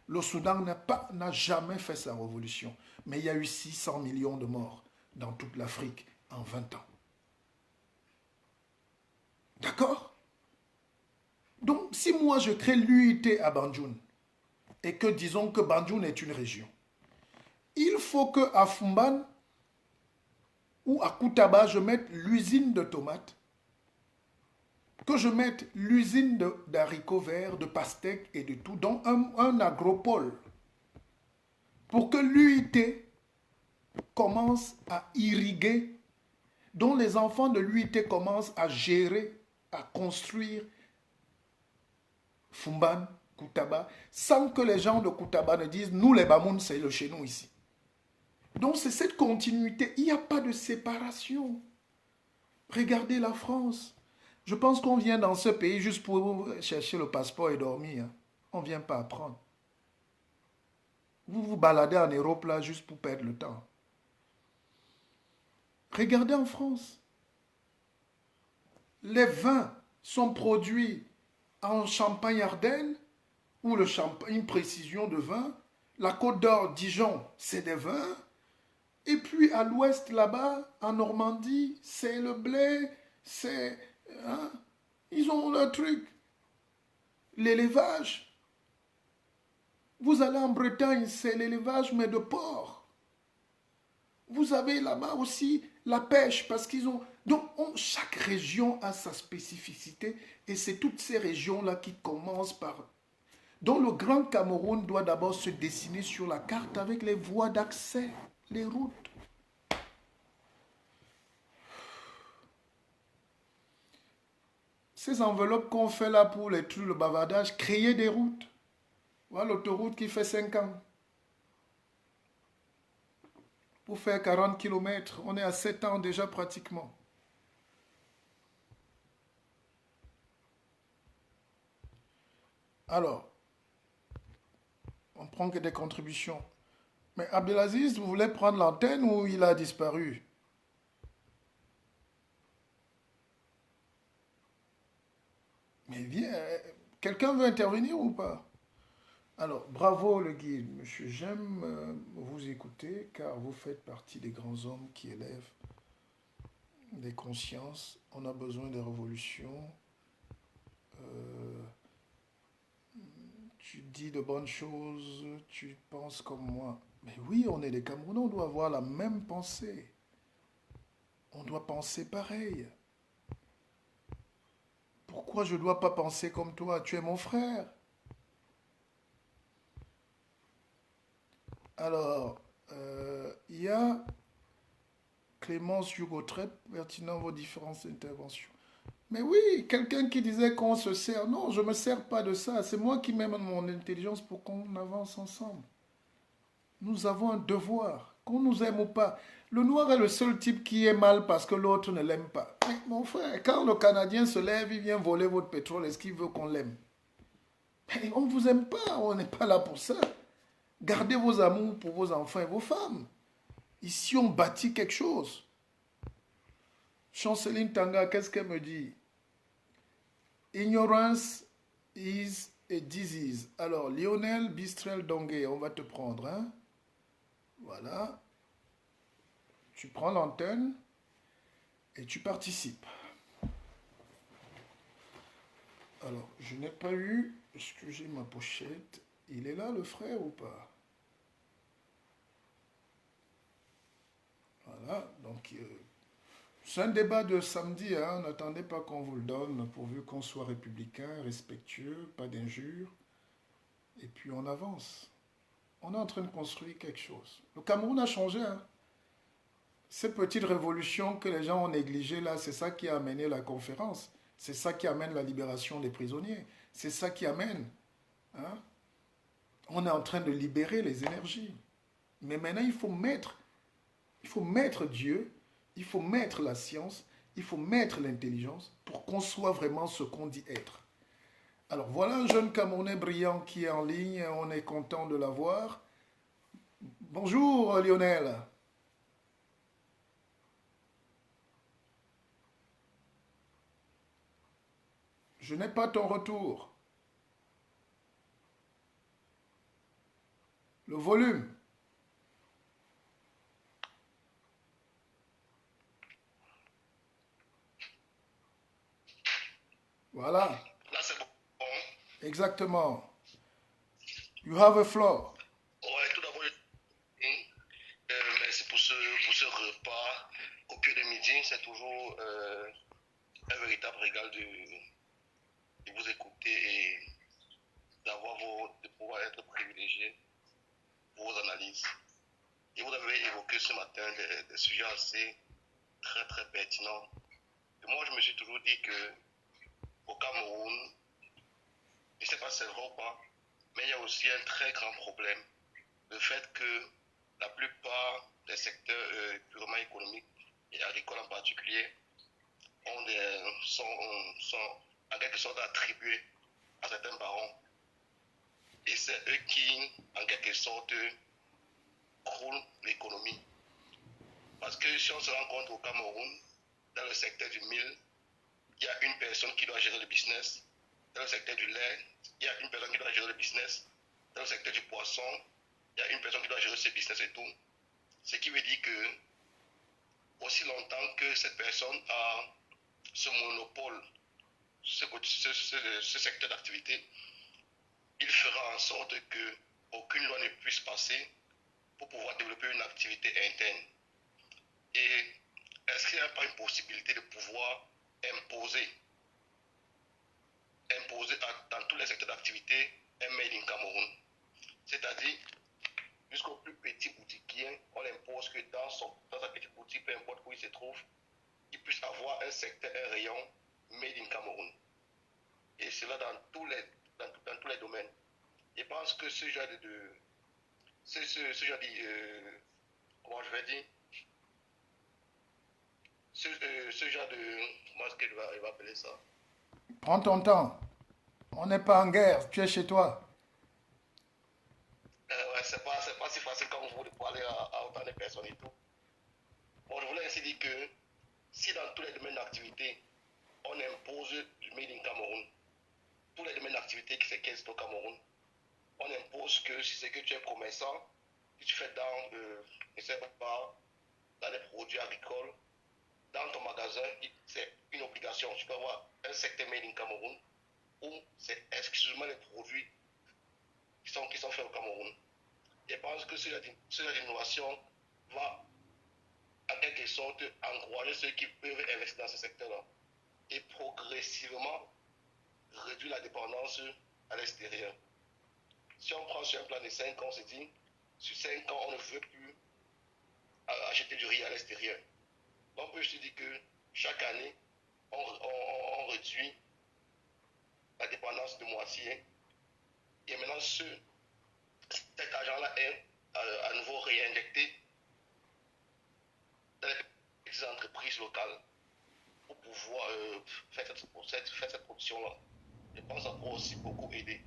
Le Soudan n'a jamais fait sa révolution. Mais il y a eu 600 millions de morts dans toute l'Afrique en 20 ans. D'accord? Donc, si moi je crée l'UIT à Banjul, et que disons que Banjul est une région, il faut qu'à Fumban ou à Koutaba, je mette l'usine de tomates, que je mette l'usine d'haricots verts, de pastèques et de tout, donc un agropole, pour que l'UIT commence à irriguer, dont les enfants de l'UIT commencent à gérer, à construire Fumban, Koutaba, sans que les gens de Koutaba ne disent « Nous, les Bamoun, c'est le chez nous ici ». Donc, c'est cette continuité. Il n'y a pas de séparation. Regardez la France. Je pense qu'on vient dans ce pays juste pour chercher le passeport et dormir. On ne vient pas apprendre. Vous vous baladez en Europe là juste pour perdre le temps. Regardez en France. Les vins sont produits en Champagne-Ardenne, ou le champagne, une précision de vin. La Côte d'Or, Dijon, c'est des vins. Et puis à l'ouest, là-bas, en Normandie, c'est le blé, c'est... hein, ils ont leur truc. L'élevage. Vous allez en Bretagne, c'est l'élevage, mais de porc. Vous avez là-bas aussi la pêche, parce qu'ils ont... Donc, chaque région a sa spécificité, et c'est toutes ces régions-là qui commencent par... Donc, le Grand Cameroun doit d'abord se dessiner sur la carte avec les voies d'accès, les routes. Ces enveloppes qu'on fait là pour les trucs, le bavardage, créer des routes. Voilà l'autoroute qui fait 5 ans. Pour faire 40 km, on est à 7 ans déjà pratiquement. Alors, on prend que des contributions. Mais Abdelaziz, vous voulez prendre l'antenne ou il a disparu? Mais viens, quelqu'un veut intervenir ou pas? Alors, bravo le guide, monsieur. J'aime vous écouter car vous faites partie des grands hommes qui élèvent des consciences. On a besoin de révolutions. Euh, tu dis de bonnes choses, tu penses comme moi. Mais oui, on est des Camerounais, on doit avoir la même pensée. On doit penser pareil. Pourquoi je ne dois pas penser comme toi? Tu es mon frère. Alors, il y a Clémence Hugo, très pertinent vos différentes interventions. Mais oui, quelqu'un qui disait qu'on se sert. Non, je ne me sers pas de ça. C'est moi qui mets mon intelligence pour qu'on avance ensemble. Nous avons un devoir, qu'on nous aime ou pas. Le noir est le seul type qui est mal parce que l'autre ne l'aime pas. Mais mon frère, quand le Canadien se lève, il vient voler votre pétrole, est-ce qu'il veut qu'on l'aime? Mais on ne vous aime pas, on n'est pas là pour ça. Gardez vos amours pour vos enfants et vos femmes. Ici, on bâtit quelque chose. Chanceline Tanga, qu'est-ce qu'elle me dit? Ignorance is a disease. Alors, Lionel Bistrel Dongué, on va te prendre. Hein? Voilà. Tu prends l'antenne et tu participes. Alors, je n'ai pas eu... Est-ce que j'ai ma pochette? Il est là, le frère, ou pas? Voilà. Donc, c'est un débat de samedi. Hein? N'attendez pas qu'on vous le donne, pourvu qu'on soit républicain, respectueux, pas d'injures. Et puis, on avance. On est en train de construire quelque chose. Le Cameroun a changé. Hein? Ces petites révolutions que les gens ont négligées là, c'est ça qui a amené la conférence. C'est ça qui amène la libération des prisonniers. C'est ça qui amène. Hein? On est en train de libérer les énergies. Mais maintenant, il faut mettre Dieu, il faut mettre la science, il faut mettre l'intelligence pour qu'on soit vraiment ce qu'on dit être. Alors voilà un jeune Camerounais brillant qui est en ligne, on est content de l'avoir. Bonjour Lionel. Je n'ai pas ton retour. Le volume. Voilà. Là, c'est bon. Exactement. You have a floor. Ouais, tout d'abord, merci pour ce repas au pied de midi. C'est toujours un véritable régal de vous écouter et de pouvoir être privilégié pour vos analyses. Et vous avez évoqué ce matin des sujets assez très très pertinents. Et moi, je me suis toujours dit que au Cameroun, je ne sais pas si c'est vrai ou pas, mais il y a aussi un très grand problème. Le fait que la plupart des secteurs purement économiques et agricoles en particulier sont en quelque sorte attribués à certains barons. Et c'est eux qui, en quelque sorte, croulent l'économie. Parce que si on se rend compte au Cameroun, dans le secteur du mil, il y a une personne qui doit gérer le business. Dans le secteur du lait, il y a une personne qui doit gérer le business. Dans le secteur du poisson, il y a une personne qui doit gérer ce business et tout. Ce qui veut dire que aussi longtemps que cette personne a ce monopole, ce secteur d'activité, il fera en sorte que aucune loi ne puisse passer pour pouvoir développer une activité interne. Et est-ce qu'il n'y a pas une possibilité de pouvoir imposer dans tous les secteurs d'activité un Made in Cameroun? C'est-à-dire, jusqu'au plus petit boutiquier, on impose que dans sa petite boutique, peu importe où il se trouve, il puisse avoir un secteur, un rayon Made in Cameroun. Et cela dans tous les domaines. Je pense que ce genre comment je vais dire, ce genre de, comment est-ce qu'il va appeler ça? Prends ton temps. On n'est pas en guerre. Tu es chez toi. Ouais, c'est pas si facile comme vous de parler à autant de personnes et tout. Bon, je voulais ainsi dire que si dans tous les domaines d'activité, on impose du Made in Cameroun, tous les domaines d'activité qui s'existent au Cameroun, on impose que si c'est que tu es commerçant, si tu fais je sais pas, dans les produits agricoles, dans ton magasin, c'est une obligation. Tu dois avoir un secteur Made in Cameroun où c'est exclusivement les produits qui sont faits au Cameroun. Je pense que ce genre d'innovation va en quelque sorte encourager ceux qui peuvent investir dans ce secteur-là et progressivement réduire la dépendance à l'extérieur. Si on prend sur un plan de 5 ans, on se dit, sur 5 ans, on ne veut plus acheter du riz à l'extérieur. Donc, on peut se dire que chaque année, on réduit la dépendance de moitié. Et maintenant, cet argent-là est à nouveau réinjecté dans les petites entreprises locales pour pouvoir faire cette production-là. Je pense que ça peut aussi beaucoup aider.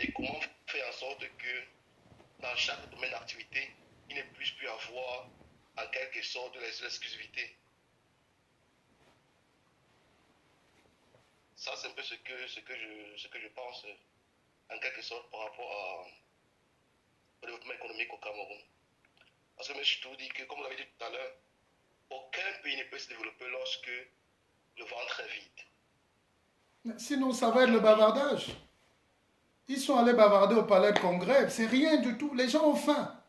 Et comment faire en sorte que dans chaque domaine d'activité, il ne puisse plus avoir en quelque sorte de l'exclusivité. Ça, c'est un peu ce que je pense en quelque sorte par rapport au développement économique au Cameroun. Parce que M. Chitou dit que, comme vous l'avez dit tout à l'heure, aucun pays ne peut se développer lorsque le ventre est vide. Sinon, ça va être le bavardage. Ils sont allés bavarder au palais de congrès. C'est rien du tout. Les gens ont faim.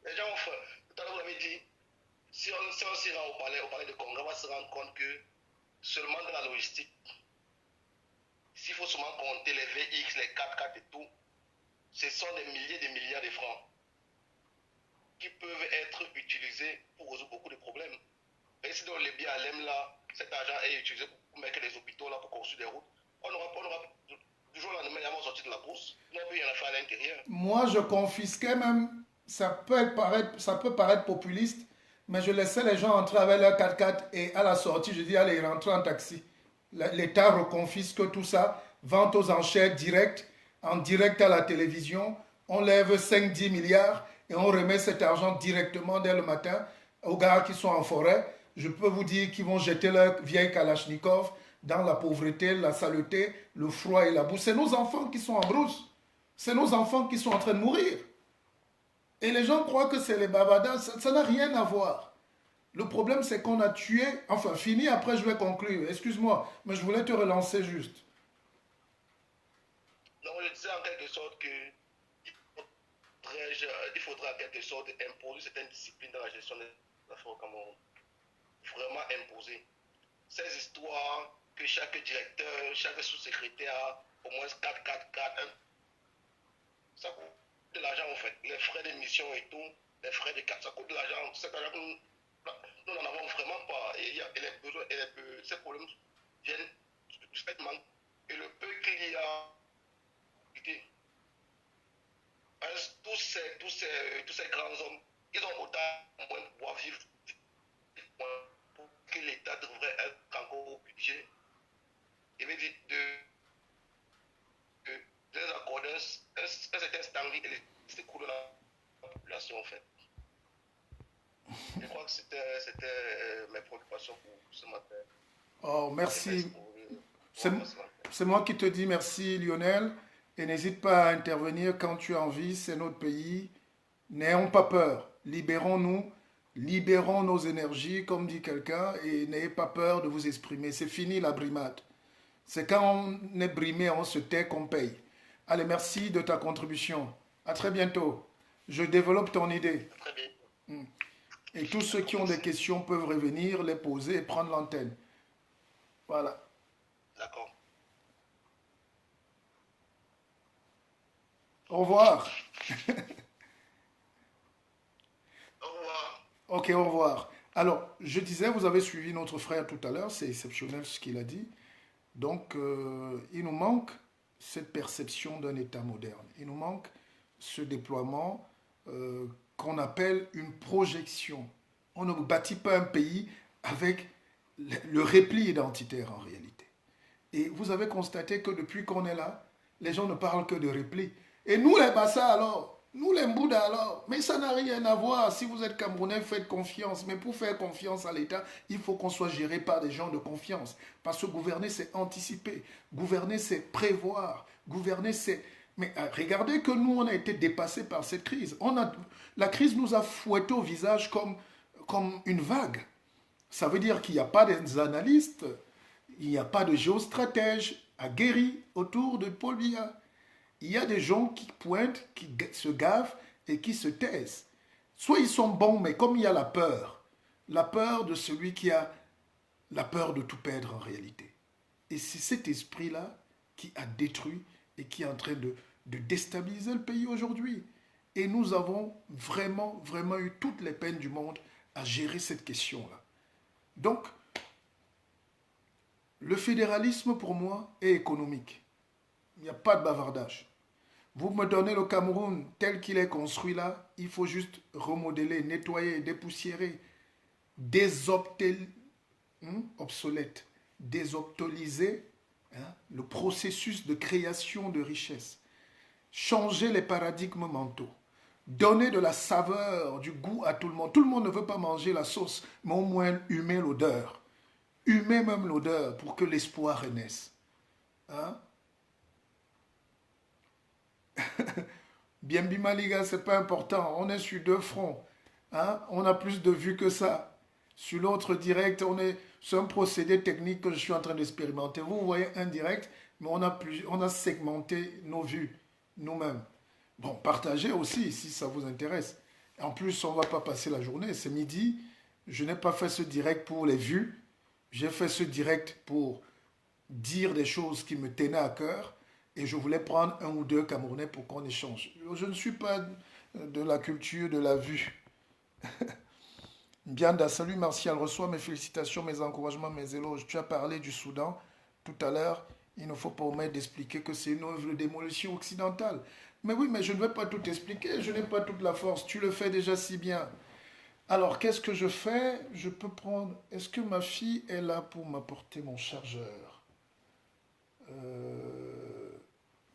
Les gens ont faim. Tout à l'heure, vous l'avez dit, si on s'y rend au palais de congrès, on va se rendre compte que seulement dans la logistique, s'il faut seulement compter les VX, les 4x4 et tout, ce sont des milliers de milliards de francs qui peuvent être utilisés pour résoudre beaucoup de problèmes. Et si dans les biens à l'EM là, cet argent est utilisé pour mettre les hôpitaux là, pour construire des routes, on aura du jour au lendemain, ils vont sortir de la course. Non, il y en a fait à l'intérieur. Moi, je confisquais même, ça peut paraître populiste, mais je laissais les gens entrer avec leur 4x4 et à la sortie, je dis, allez, rentrez en taxi. L'État reconfisque tout ça, vente aux enchères directes, en direct à la télévision. On lève 5-10 milliards et on remet cet argent directement dès le matin aux gars qui sont en forêt. Je peux vous dire qu'ils vont jeter leur vieille Kalachnikov dans la pauvreté, la saleté, le froid et la boue. C'est nos enfants qui sont en brousse. C'est nos enfants qui sont en train de mourir. Et les gens croient que c'est les bavardages. Ça n'a rien à voir. Le problème, c'est qu'on a tué... Enfin, fini, après je vais conclure. Excuse-moi, mais je voulais te relancer juste. Donc, je disais en quelque sorte que il faudrait en quelque sorte imposer certaines disciplines dans la gestion des affaires au Cameroun. Vraiment imposer. Ces histoires que chaque directeur, chaque sous-secrétaire a au moins 4, ça coûte de l'argent en fait. Les frais d'émission et tout, les frais de carte, ça coûte de l'argent. Cet argent que nous n'en avons vraiment pas. Et les besoins, ces problèmes viennent du fait manque. Et le peu qu'il y a, tous ces grands hommes, ils ont autant moins de pouvoir vivre pour que l'État devrait être encore au budget. Il veut dire de les accorder un certain standing et les coûts de la population en fait. Je crois que c'était mes préoccupations pour ce matin. Oh, merci. C'est moi qui te dis merci, Lionel. Et n'hésite pas à intervenir quand tu as envie. C'est notre pays. N'ayons pas peur. Libérons-nous, libérons nos énergies, comme dit quelqu'un, et n'ayez pas peur de vous exprimer. C'est fini la brimade. C'est quand on est brimé, on se tait qu'on paye. Allez, merci de ta contribution. À très bientôt. Je développe ton idée. Très bien. Et tous ceux qui ont des Merci. questions peuvent revenir, les poser et prendre l'antenne. Voilà. D'accord. Au revoir. Au revoir. Ok, au revoir. Alors, je disais, vous avez suivi notre frère tout à l'heure, c'est exceptionnel ce qu'il a dit. Donc, il nous manque cette perception d'un État moderne. Il nous manque ce déploiement qu'on appelle une projection. On ne bâtit pas un pays avec le repli identitaire en réalité. Et vous avez constaté que depuis qu'on est là, les gens ne parlent que de repli. Et nous les Bassa alors, nous les Mbouda alors, mais ça n'a rien à voir. Si vous êtes Camerounais, faites confiance. Mais pour faire confiance à l'État, il faut qu'on soit géré par des gens de confiance. Parce que gouverner, c'est anticiper. Gouverner, c'est prévoir. Gouverner, c'est... Mais regardez que nous, on a été dépassés par cette crise. La crise nous a fouetté au visage comme une vague. Ça veut dire qu'il n'y a pas des analystes, il n'y a pas de géostratège aguerri autour de Paul Biya. Il y a des gens qui pointent, qui se gavent et qui se taisent. Soit ils sont bons, mais comme il y a la peur de celui qui a la peur de tout perdre en réalité. Et c'est cet esprit-là qui a détruit et qui est en train de déstabiliser le pays aujourd'hui. Et nous avons vraiment, vraiment eu toutes les peines du monde à gérer cette question-là. Donc, le fédéralisme, pour moi, est économique. Il n'y a pas de bavardage. Vous me donnez le Cameroun tel qu'il est construit là, il faut juste remodeler, nettoyer, dépoussiérer, obsolète, désoptoliser le processus de création de richesse, changer les paradigmes mentaux, donner de la saveur, du goût à tout le monde. Tout le monde ne veut pas manger la sauce, mais au moins humer l'odeur. Humer même l'odeur pour que l'espoir renaisse. Hein? Bien Bimaliga, c'est pas important. On est sur deux fronts. Hein? On a plus de vues que ça. Sur l'autre direct, c'est un procédé technique que je suis en train d'expérimenter. Vous voyez un direct, mais on a segmenté nos vues nous-mêmes. Bon, partagez aussi si ça vous intéresse. En plus, on ne va pas passer la journée. C'est midi. Je n'ai pas fait ce direct pour les vues. J'ai fait ce direct pour dire des choses qui me tenaient à cœur et je voulais prendre un ou deux Camerounais pour qu'on échange. Je ne suis pas de la culture de la vue. Bianda, salut Martial, reçois mes félicitations, mes encouragements, mes éloges. Tu as parlé du Soudan tout à l'heure. Il ne faut pas omettre d'expliquer que c'est une œuvre de démolition occidentale. Mais oui, mais je ne vais pas tout expliquer, je n'ai pas toute la force. Tu le fais déjà si bien. Alors, qu'est-ce que je fais? Je peux prendre... Est-ce que ma fille est là pour m'apporter mon chargeur?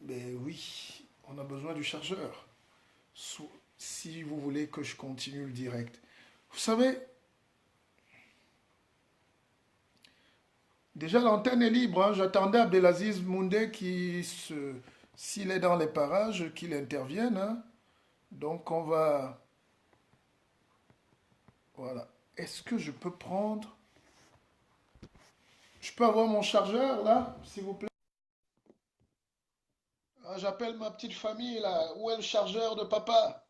Ben oui, on a besoin du chargeur. Si vous voulez que je continue le direct. Vous savez, déjà l'antenne est libre. Hein. J'attendais Abdelaziz Moundé s'il est dans les parages, qu'il intervienne. Hein. Donc on va... Voilà. Est-ce que je peux prendre... Je peux avoir mon chargeur là, s'il vous plaît? Ah, j'appelle ma petite famille là. Où est le chargeur de papa?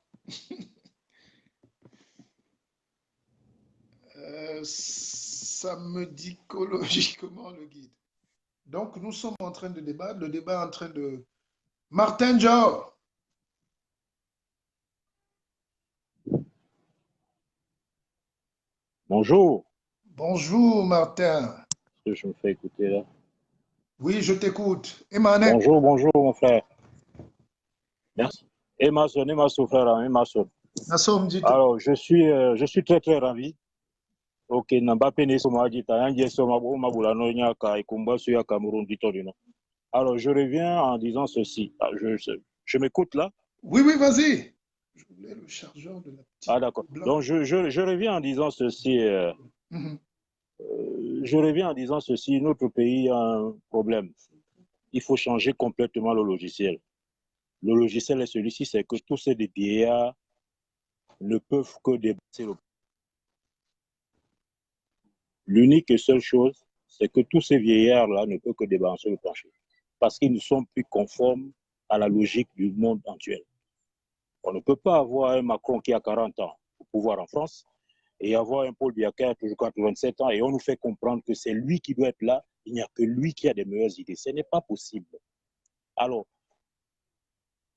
Ça me dit comment le guide. Donc nous sommes en train de débattre. Le débat est en train de... Martin Joe. Bonjour, Bonjour Martin. ce que je me fais écouter là. Oui, je t'écoute. Emmanuel. Bonjour, bonjour mon frère. Merci. Et ma soeur, frère, et ma soeur. Alors, je suis très très ravi. Ok, Nambape ne soma dita, yanje soma bo mabula no nyaka ikumba suya Cameroun ditorino. Alors, je reviens en disant ceci. Je m'écoute là? Oui, oui, vas-y. Je voulais le chargeur de la petite. Ah, d'accord. Donc, je reviens en disant ceci. Je reviens en disant ceci. Notre pays a un problème. Il faut changer complètement le logiciel. Le logiciel est celui-ci, c'est que tous ces vieillards ne peuvent que débalancer le. L'unique et seule chose, c'est que tous ces vieillards-là ne peuvent que débalancer le plancher. Parce qu'ils ne sont plus conformes à la logique du monde actuel. On ne peut pas avoir un Macron qui a 40 ans au pouvoir en France et avoir un Paul Biya qui a toujours 87 ans et on nous fait comprendre que c'est lui qui doit être là. Il n'y a que lui qui a des meilleures idées. Ce n'est pas possible. Alors,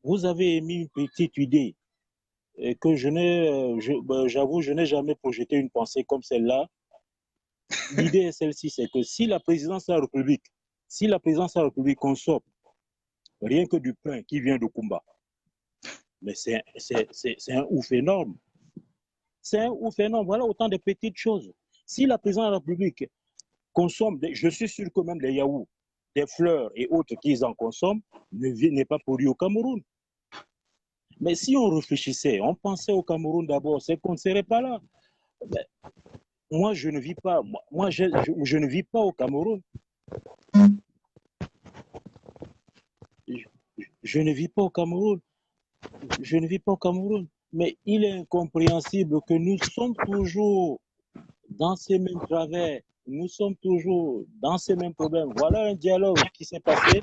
vous avez émis une petite idée et que j'avoue, je n'ai jamais projeté une pensée comme celle-là. L'idée est celle-ci, c'est que si la présidence de la République consomme rien que du pain qui vient de Kumba, mais c'est un ouf énorme. C'est un ouf énorme. Voilà autant de petites choses. Si la présidence de la République consomme, je suis sûr que même les yaourts, des fleurs et autres qu'ils en consomment, n'est pas produit au Cameroun. Mais si on réfléchissait, on pensait au Cameroun d'abord, c'est qu'on ne serait pas là. Mais moi, je ne vis pas. Je ne vis pas au Cameroun. Je ne vis pas au Cameroun. Je ne vis pas au Cameroun. Mais il est incompréhensible que nous sommes toujours dans ces mêmes travers. Nous sommes toujours dans ces mêmes problèmes. Voilà un dialogue qui s'est passé.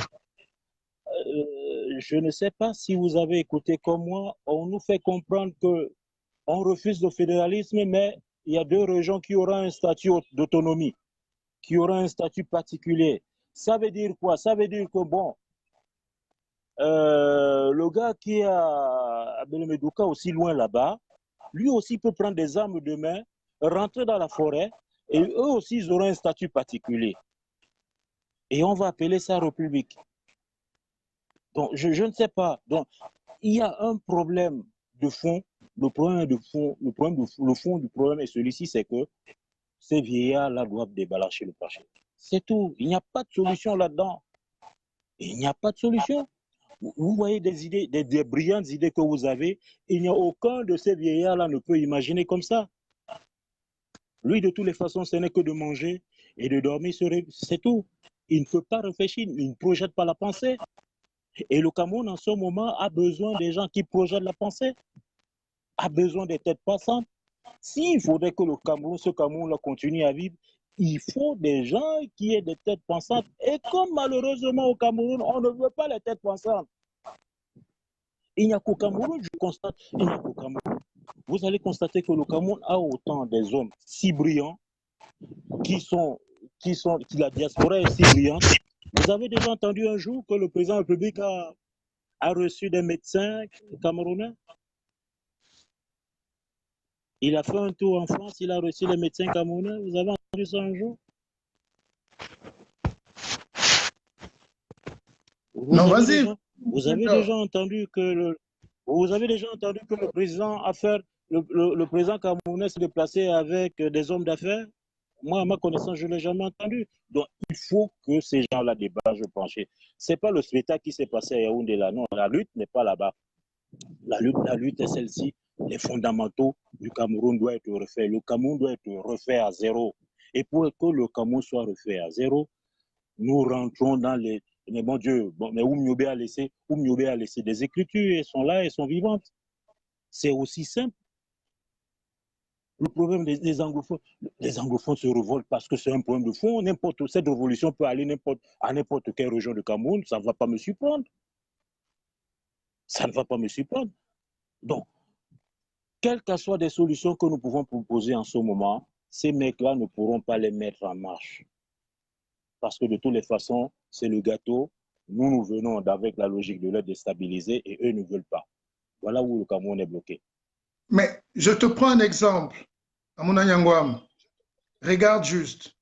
Je ne sais pas si vous avez écouté comme moi. On nous fait comprendre qu'on refuse le fédéralisme, mais il y a 2 régions qui auront un statut d'autonomie, qui auront un statut particulier. Ça veut dire quoi? Ça veut dire que, bon, le gars qui est à Belemedouka, aussi loin là-bas, lui aussi peut prendre des armes de main, rentrer dans la forêt, et eux aussi, ils auront un statut particulier. Et on va appeler ça République. Donc, je ne sais pas. Donc, il y a un problème de fond. Le fond du problème est celui-ci, c'est que ces vieillards-là doivent débalacher le plancher. C'est tout. Il n'y a pas de solution là-dedans. Il n'y a pas de solution. Vous voyez des idées, des brillantes idées que vous avez. Il n'y a aucun de ces vieillards-là ne peut imaginer comme ça. Lui, de toutes les façons, ce n'est que de manger et de dormir. C'est tout. Il ne peut pas réfléchir. Il ne projette pas la pensée. Et le Cameroun, en ce moment, a besoin des gens qui projettent la pensée, a besoin des têtes passantes. S'il faudrait que ce Cameroun-là continue à vivre, il faut des gens qui aient des têtes pensantes. Et comme malheureusement au Cameroun, on ne veut pas les têtes pensantes. Il n'y a qu'au Cameroun, je constate, il n'y a qu'au Cameroun. Vous allez constater que le Cameroun a autant des hommes si brillants, que la diaspora est si brillante. Vous avez déjà entendu un jour que le président de la République a reçu des médecins camerounais? Il a fait un tour en France, il a reçu les médecins camerounais. Vous avez entendu ça un jour? Non, vas-y. Vous avez déjà entendu que le président le président camerounais s'est déplacé avec des hommes d'affaires? Moi, à ma connaissance, je ne l'ai jamais entendu. Donc, il faut que ces gens-là débattent, je pense. Ce n'est pas le spectacle qui s'est passé à Yaoundé là. Non, la lutte n'est pas là-bas. La lutte est celle-ci. Les fondamentaux du Cameroun doivent être refaits. Le Cameroun doit être refait à zéro. Et pour que le Cameroun soit refait à zéro, nous rentrons dans les... Mais mon Dieu, mais Oumioubé a laissé des écritures. Elles sont là, elles sont vivantes. C'est aussi simple. Le problème des anglophones, les anglophones se révoltent parce que c'est un problème de fond. Cette révolution peut aller à n'importe quelle région du Cameroun, ça ne va pas me surprendre. Ça ne va pas me surprendre. Donc, quelles que soient les solutions que nous pouvons proposer en ce moment, ces mecs-là ne pourront pas les mettre en marche. Parce que de toutes les façons, c'est le gâteau. Nous venons avec la logique de les déstabiliser et eux ne veulent pas. Voilà où le Cameroun est bloqué. Mais je te prends un exemple. Amouna Nyangwam, regarde juste.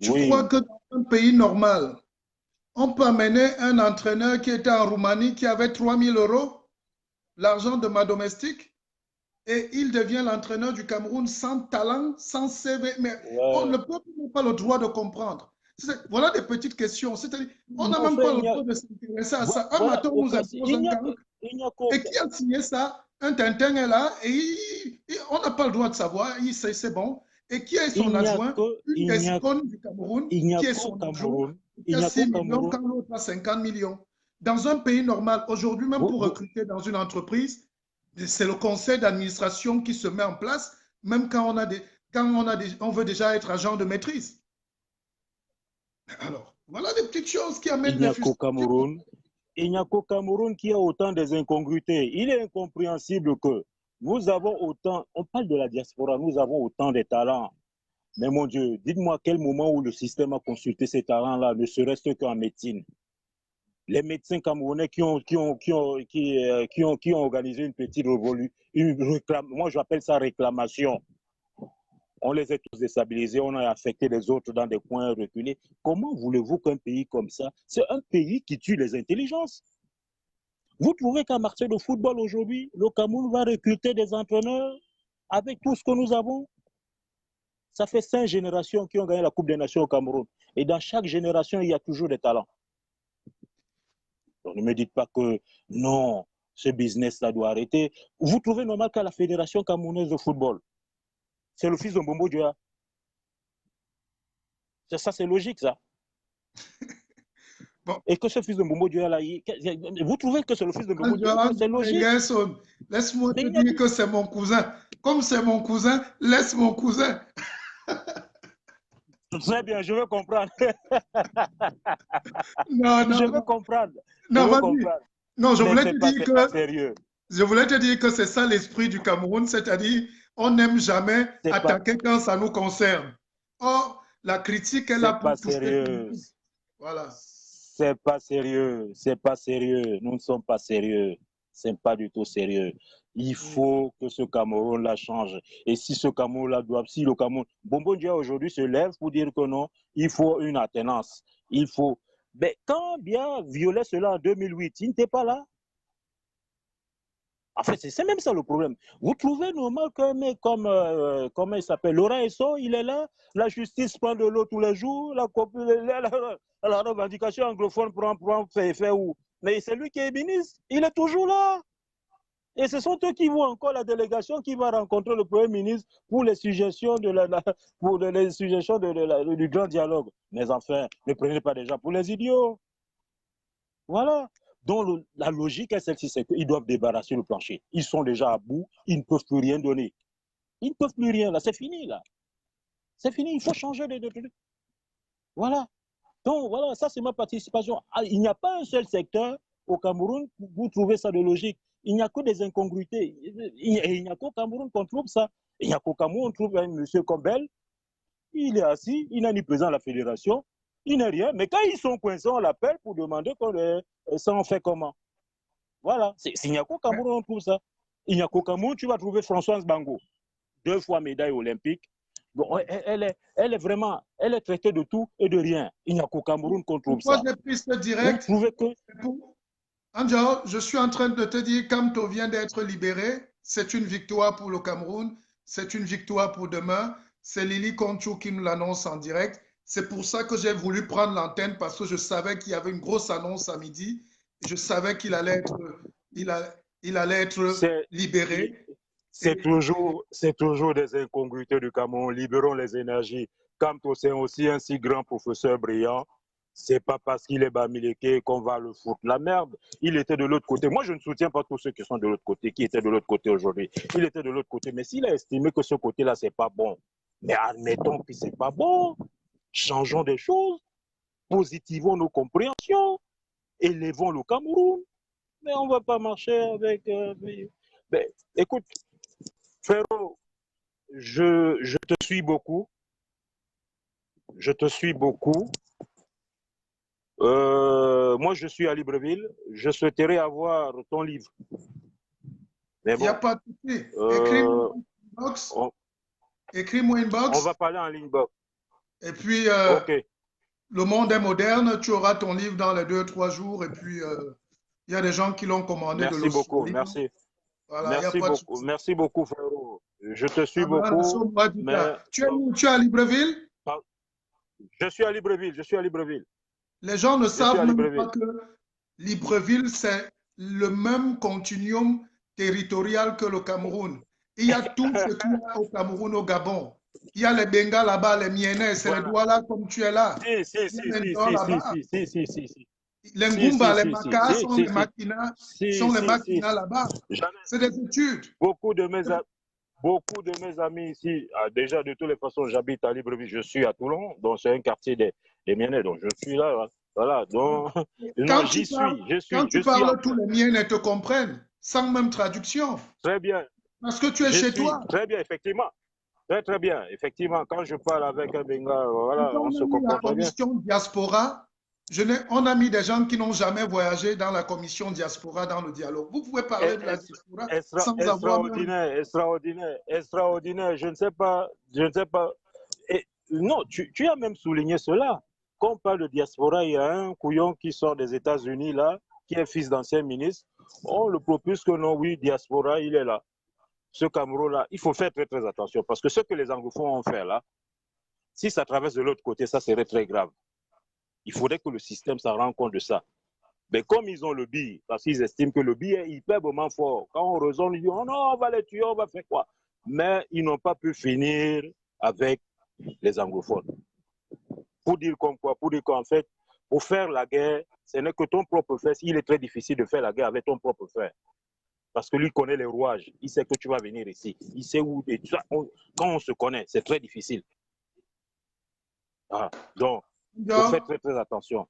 Tu crois que dans un pays normal, on peut amener un entraîneur qui était en Roumanie, qui avait 3 000 €, l'argent de ma domestique, et il devient l'entraîneur du Cameroun sans talent, sans CV. Mais on ne peut pas le droit de comprendre. Voilà des petites questions. C'est-à-dire, on n'a même pas le droit de s'intéresser à ça. Un matin, on nous impose un gang. Et qui a signé ça? Un Tintin est là et on n'a pas le droit de savoir. C'est bon. Et qui est son adjoint? Une des icônes du Cameroun qui est son adjoint. Il y a 6 millions quand l'autre a 50 millions. Dans un pays normal, aujourd'hui, même pour recruter dans une entreprise, C'est le conseil d'administration qui se met en place, même quand on veut déjà être agent de maîtrise. Alors, voilà des petites choses qui amènent des frustrations. Il n'y a qu'au Cameroun qui a autant des incongruités. Il est incompréhensible que nous avons autant, on parle de la diaspora, nous avons autant de talents. Mais mon Dieu, dites-moi à quel moment où le système a consulté ces talents-là, ne serait-ce qu'en médecine. Les médecins camerounais qui ont organisé une petite révolution, moi j'appelle ça réclamation. On les a tous déstabilisés, on a affecté les autres dans des coins reculés. Comment voulez-vous qu'un pays comme ça, c'est un pays qui tue les intelligences. Vous trouvez qu'à marché de football aujourd'hui, le Cameroun va recruter des entraîneurs avec tout ce que nous avons? Ça fait 5 générations qui ont gagné la Coupe des Nations au Cameroun. Et dans chaque génération, il y a toujours des talents. Donc ne me dites pas que non, ce business-là doit arrêter. Vous trouvez normal qu'à la Fédération camerounaise de football, c'est le fils de Mbombo Dioula? Ça, c'est logique, ça. Bon. Et que ce fils de Mbombo Dioula, vous trouvez que c'est le fils de Mbombo Dioula? C'est logique. Laisse-moi te dire que c'est mon cousin. Comme c'est mon cousin, laisse mon cousin. Très bien, je veux comprendre. Non, je veux comprendre. Non, vas-y. Non, je voulais te dire que c'est ça l'esprit du Cameroun, c'est-à-dire on n'aime jamais attaquer quand ça nous concerne. Or, la critique est là pour pas sérieux. Voilà. C'est pas sérieux. C'est pas sérieux. Nous ne sommes pas sérieux. C'est pas du tout sérieux. Il faut que ce Cameroun-là change. Et si ce Cameroun-là si le Cameroun, Mbombo Dioula aujourd'hui se lève pour dire que non, il faut une attenance. Il faut. Mais quand bien violé cela en 2008, il n'était pas là. En fait, c'est même ça le problème. Vous trouvez normal qu'un mec comme, comment il s'appelle, Laurent Esso, il est là, la justice prend de l'eau tous les jours, la revendication anglophone prend fait où? Mais c'est lui qui est ministre, il est toujours là. Et ce sont eux qui vont encore la délégation qui va rencontrer le Premier ministre pour les suggestions du grand dialogue. Mais enfin, ne prenez pas des gens pour les idiots. Voilà. Donc la logique est celle-ci, c'est qu'ils doivent débarrasser le plancher. Ils sont déjà à bout, ils ne peuvent plus rien donner. Ils ne peuvent plus rien, là, c'est fini, là. C'est fini, il faut changer de... Voilà. Donc voilà, ça c'est ma participation. Il n'y a pas un seul secteur au Cameroun où vous trouvez ça de logique. Il n'y a que des incongruités. Il n'y a qu'au Cameroun qu'on trouve ça. Il n'y a qu'au Cameroun on trouve un monsieur comme Bell. Il est assis, il n'a ni présent à la fédération, il n'a rien. Mais quand ils sont coincés, on l'appelle pour demander ça on fait comment. Voilà. Il n'y a qu'au Cameroun on trouve ça. Il n'y a qu'au Cameroun, tu vas trouver Françoise Bango, 2 fois médaille olympique. Bon, elle est traitée de tout et de rien. Il n'y a qu'au Cameroun qu'on trouve ça. Moi, j'ai pris ce direct. Vous trouvez que... Angelo, je suis en train de te dire, Kamto vient d'être libéré. C'est une victoire pour le Cameroun. C'est une victoire pour demain. C'est Lily Conchou qui me l'annonce en direct. C'est pour ça que j'ai voulu prendre l'antenne parce que je savais qu'il y avait une grosse annonce à midi. Je savais qu'il allait être, il allait être libéré. C'est toujours des incongruités du Cameroun. Libérons les énergies. Kamto, c'est aussi un si grand professeur brillant. C'est pas parce qu'il est Bamileke qu'on va le foutre la merde. Il était de l'autre côté. Moi, je ne soutiens pas tous ceux qui sont de l'autre côté, qui étaient de l'autre côté aujourd'hui. Il était de l'autre côté. Mais s'il a estimé que ce côté-là, c'est pas bon, mais admettons que c'est pas bon. Changeons des choses. Positivons nos compréhensions. Élevons le Cameroun. Mais on ne va pas marcher avec... Mais, écoute, Frérot, je te suis beaucoup. Je te suis beaucoup. Moi, je suis à Libreville. Je souhaiterais avoir ton livre. Il n'y a pas de souci. Écris-moi inbox. Écris-moi inbox. On va parler en ligne box. Et puis, le monde est moderne. Tu auras ton livre dans les 2-3 jours. Et puis, il y a des gens qui l'ont commandé. Merci beaucoup. Merci. Voilà, merci beaucoup, frérot. Je te suis beaucoup. Mais... Tu es à Libreville? Je suis à Libreville. Les gens ne savent même pas que Libreville, c'est le même continuum territorial que le Cameroun. Il y a tout ce qu'il y a au Cameroun, au Gabon. Il y a les Bengas là-bas, les Mienais, c'est les Douala comme tu es là. Si. Les Ngumba, les Makas sont les maquinas, là-bas. C'est des études. Beaucoup de mes amis ici, déjà de toutes les façons, j'habite à Libreville, je suis à Toulon, donc c'est un quartier des Miennais, donc je suis là, voilà, donc quand tu parles, tous les Miennais te comprennent, sans même traduction. Très bien. Parce que tu es chez toi. Très bien, effectivement. Très bien, effectivement, quand je parle avec un Benga, voilà, on se comprend très bien. La commission diaspora, on a mis des gens qui n'ont jamais voyagé dans la commission diaspora dans le dialogue. Vous pouvez parler de la diaspora sans avoir... Extraordinaire, je ne sais pas. Et, non, tu as même souligné cela. Quand on parle de diaspora, il y a un couillon qui sort des États-Unis, là, qui est fils d'ancien ministre. On le propose que non, oui, diaspora, il est là. Ce Cameroun-là, il faut faire très attention parce que ce que les anglophones ont fait là, si ça traverse de l'autre côté, ça serait très grave. Il faudrait que le système s'en rende compte de ça. Mais comme ils ont le billet, parce qu'ils estiment que le billet est hyperement fort, quand on raisonne, ils disent oh non, on va les tuer, on va faire quoi? Mais ils n'ont pas pu finir avec les anglophones. Pour dire comme quoi? Pour dire qu'en fait, pour faire la guerre, ce n'est que ton propre frère. Il est très difficile de faire la guerre avec ton propre frère. Parce que lui connaît les rouages. Il sait que tu vas venir ici. Il sait où. Et tout ça, quand on se connaît, c'est très difficile. Ah, donc, il faut faire très attention.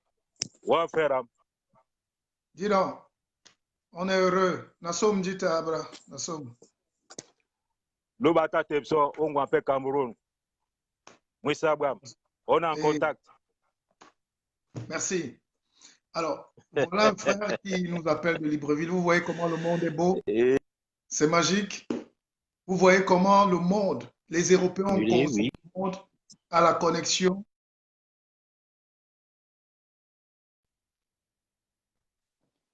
Ouais, frère. Dis donc, on est heureux. Nassom dit Abra. Nassom. Le bata Tepso, on appelle Cameroun. Moussa Bram. On est en contact. Merci. Alors, voilà un frère qui nous appelle de Libreville. Vous voyez comment le monde est beau. C'est magique. Vous voyez comment le monde, les Européens ont construit le monde à la connexion.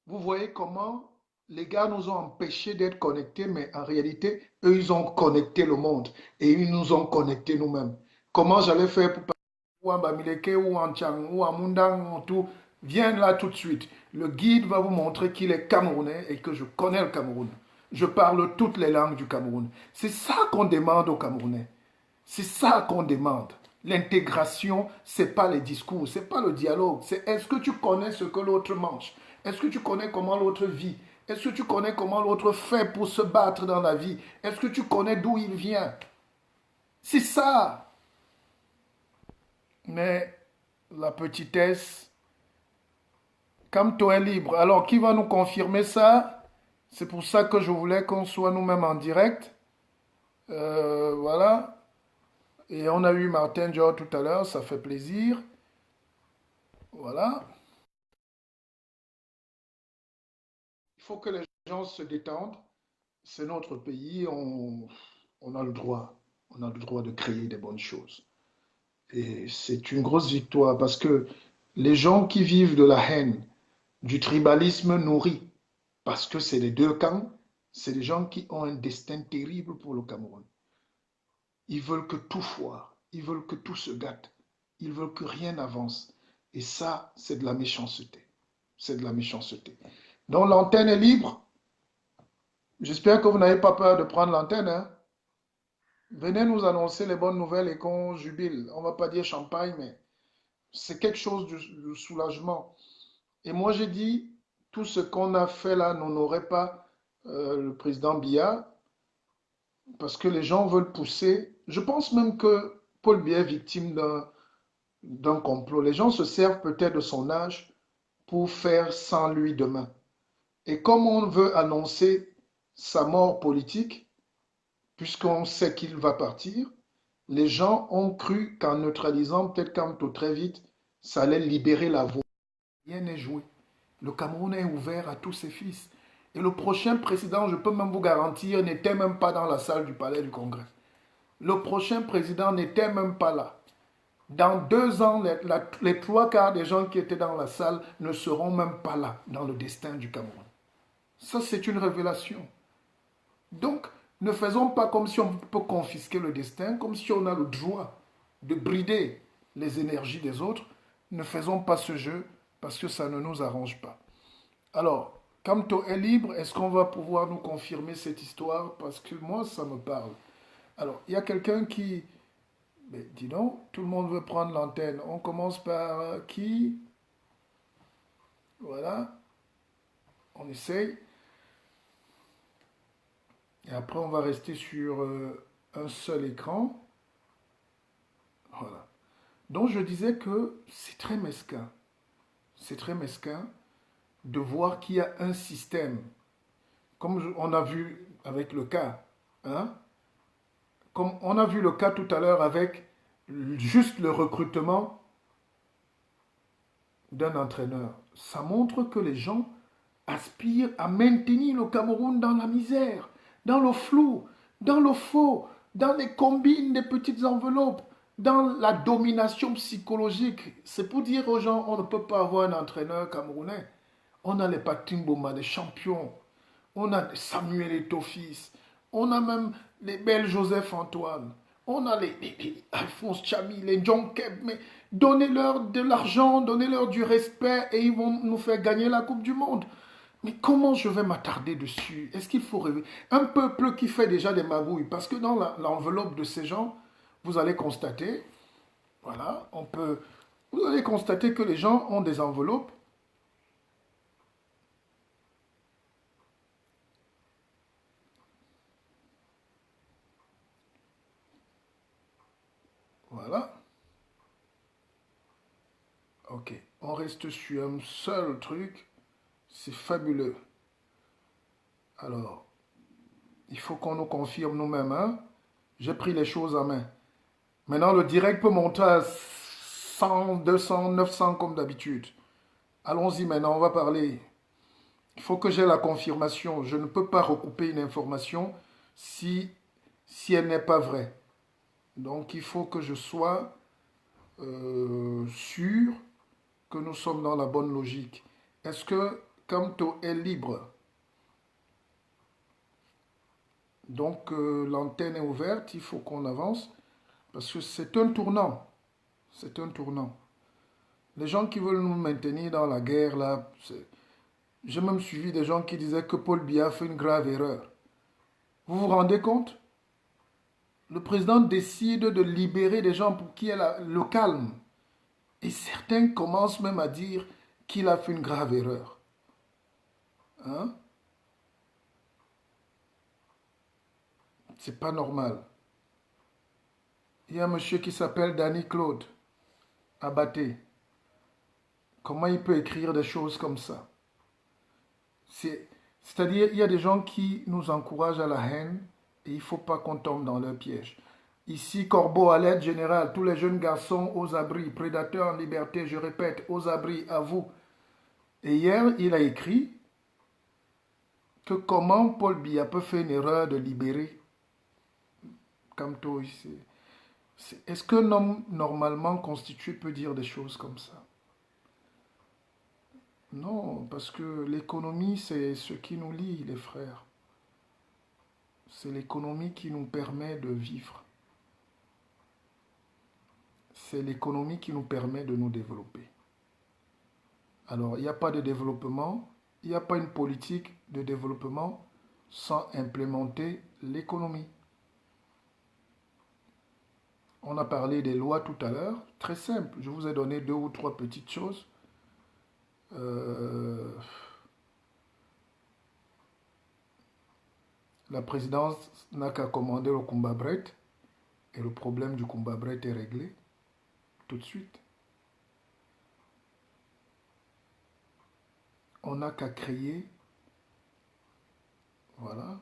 Vous voyez comment les gars nous ont empêchés d'être connectés, mais en réalité, eux, ils ont connecté le monde et ils nous ont connectés nous-mêmes. Comment j'allais faire pour parler ou en Bamileke ou en Tchang ou en Mundang ou tout? Viens là tout de suite. Le guide va vous montrer qu'il est camerounais et que je connais le Cameroun. Je parle toutes les langues du Cameroun. C'est ça qu'on demande aux Camerounais. C'est ça qu'on demande. L'intégration, ce n'est pas les discours, ce n'est pas le dialogue. C'est est-ce que tu connais ce que l'autre mange? Est-ce que tu connais comment l'autre vit? Est-ce que tu connais comment l'autre fait pour se battre dans la vie? Est-ce que tu connais d'où il vient? C'est ça. Mais la petitesse, comme toi est libre. Alors, qui va nous confirmer ça? C'est pour ça que je voulais qu'on soit nous-mêmes en direct. Voilà. Et on a eu Martin Joe tout à l'heure, ça fait plaisir. Voilà. Il faut que les gens se détendent. C'est notre pays, on a le droit. On a le droit de créer des bonnes choses. Et c'est une grosse victoire parce que les gens qui vivent de la haine, du tribalisme nourri, parce que c'est les deux camps, c'est des gens qui ont un destin terrible pour le Cameroun. Ils veulent que tout foire, ils veulent que tout se gâte, ils veulent que rien n'avance. Et ça, c'est de la méchanceté. C'est de la méchanceté. Donc l'antenne est libre. J'espère que vous n'avez pas peur de prendre l'antenne. Hein? Venez nous annoncer les bonnes nouvelles et qu'on jubile. On ne va pas dire champagne, mais c'est quelque chose de soulagement. Et moi, j'ai dit, tout ce qu'on a fait là n'honorait pas le président Biya, parce que les gens veulent pousser. Je pense même que Paul Biya est victime d'un complot. Les gens se servent peut-être de son âge pour faire sans lui demain. Et comme on veut annoncer sa mort politique, puisqu'on sait qu'il va partir, les gens ont cru qu'en neutralisant peut-être Kanto très vite, ça allait libérer la voie. Rien n'est joué. Le Cameroun est ouvert à tous ses fils. Et le prochain président, je peux même vous garantir, n'était même pas dans la salle du palais du Congrès. Le prochain président n'était même pas là. Dans 2 ans, les 3/4 des gens qui étaient dans la salle ne seront même pas là dans le destin du Cameroun. Ça, c'est une révélation. Donc, ne faisons pas comme si on peut confisquer le destin, comme si on a le droit de brider les énergies des autres. Ne faisons pas ce jeu parce que ça ne nous arrange pas. Alors, Kamto est libre, est-ce qu'on va pouvoir nous confirmer cette histoire? Parce que moi, ça me parle. Alors, il y a quelqu'un qui... Mais dis donc, tout le monde veut prendre l'antenne. On commence par qui? Voilà. On essaye. Et après, on va rester sur un seul écran. Voilà. Donc, je disais que c'est très mesquin. C'est très mesquin de voir qu'il y a un système. Comme on a vu avec le cas. Hein? Comme on a vu le cas tout à l'heure avec juste le recrutement d'un entraîneur. Ça montre que les gens aspirent à maintenir le Cameroun dans la misère, dans le flou, dans le faux, dans les combines des petites enveloppes, dans la domination psychologique. C'est pour dire aux gens, on ne peut pas avoir un entraîneur camerounais. On a les Patrick Mboma, des champions. On a Samuel Eto'o-Fils. On a même les belles Joseph Antoine. On a les Alphonse Tchami, les John Keb. Mais donnez-leur de l'argent, donnez-leur du respect et ils vont nous faire gagner la Coupe du Monde. Mais comment je vais m'attarder dessus? Est-ce qu'il faut rêver? Un peuple qui fait déjà des magouilles. Parce que dans l'enveloppe de ces gens, vous allez constater, voilà, vous allez constater que les gens ont des enveloppes. Voilà. Ok. On reste sur un seul truc. C'est fabuleux. Alors, il faut qu'on nous confirme nous-mêmes. Hein? J'ai pris les choses en main. Maintenant, le direct peut monter à 100, 200, 900 comme d'habitude. Allons-y maintenant, on va parler. Il faut que j'ai la confirmation. Je ne peux pas recouper une information si elle n'est pas vraie. Donc, il faut que je sois sûr que nous sommes dans la bonne logique. Est-ce que Kamto est libre? Donc, l'antenne est ouverte, il faut qu'on avance. Parce que c'est un tournant. C'est un tournant. Les gens qui veulent nous maintenir dans la guerre, là, j'ai même suivi des gens qui disaient que Paul Biya fait une grave erreur. Vous vous rendez compte? Le président décide de libérer des gens pour qu'il y ait le calme. Et certains commencent même à dire qu'il a fait une grave erreur. Hein? C'est pas normal. Il y a un monsieur qui s'appelle Danny Claude Abaté. Comment il peut écrire des choses comme ça? C'est-à-dire, il y a des gens qui nous encouragent à la haine et il ne faut pas qu'on tombe dans leur piège. Ici, Corbeau, à l'aide générale, tous les jeunes garçons aux abris, prédateurs en liberté, je répète, aux abris, à vous. Et hier, il a écrit que comment Paul Biya peut faire une erreur de libérer Kamto ici. Est-ce qu'un homme normalement constitué peut dire des choses comme ça? Non, parce que l'économie, c'est ce qui nous lie, les frères. C'est l'économie qui nous permet de vivre. C'est l'économie qui nous permet de nous développer. Alors, il n'y a pas de développement, il n'y a pas une politique de développement sans implémenter l'économie. On a parlé des lois tout à l'heure, très simple. Je vous ai donné 2 ou 3 petites choses. La présidence n'a qu'à commander le Kumba Bret et le problème du Kumba Bret est réglé tout de suite. On n'a qu'à créer. Voilà.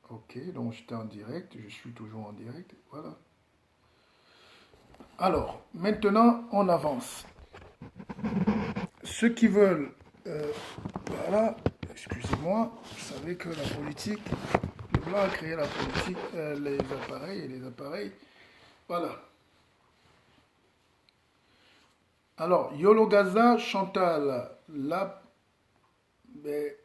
Ok, donc j'étais en direct, je suis toujours en direct. Voilà. Alors, maintenant, on avance. Ceux qui veulent, voilà, excusez-moi, vous savez que la politique, le blanc a créé la politique, les appareils et les appareils. Voilà. Alors, Yolo Gaza, Chantal, là, mais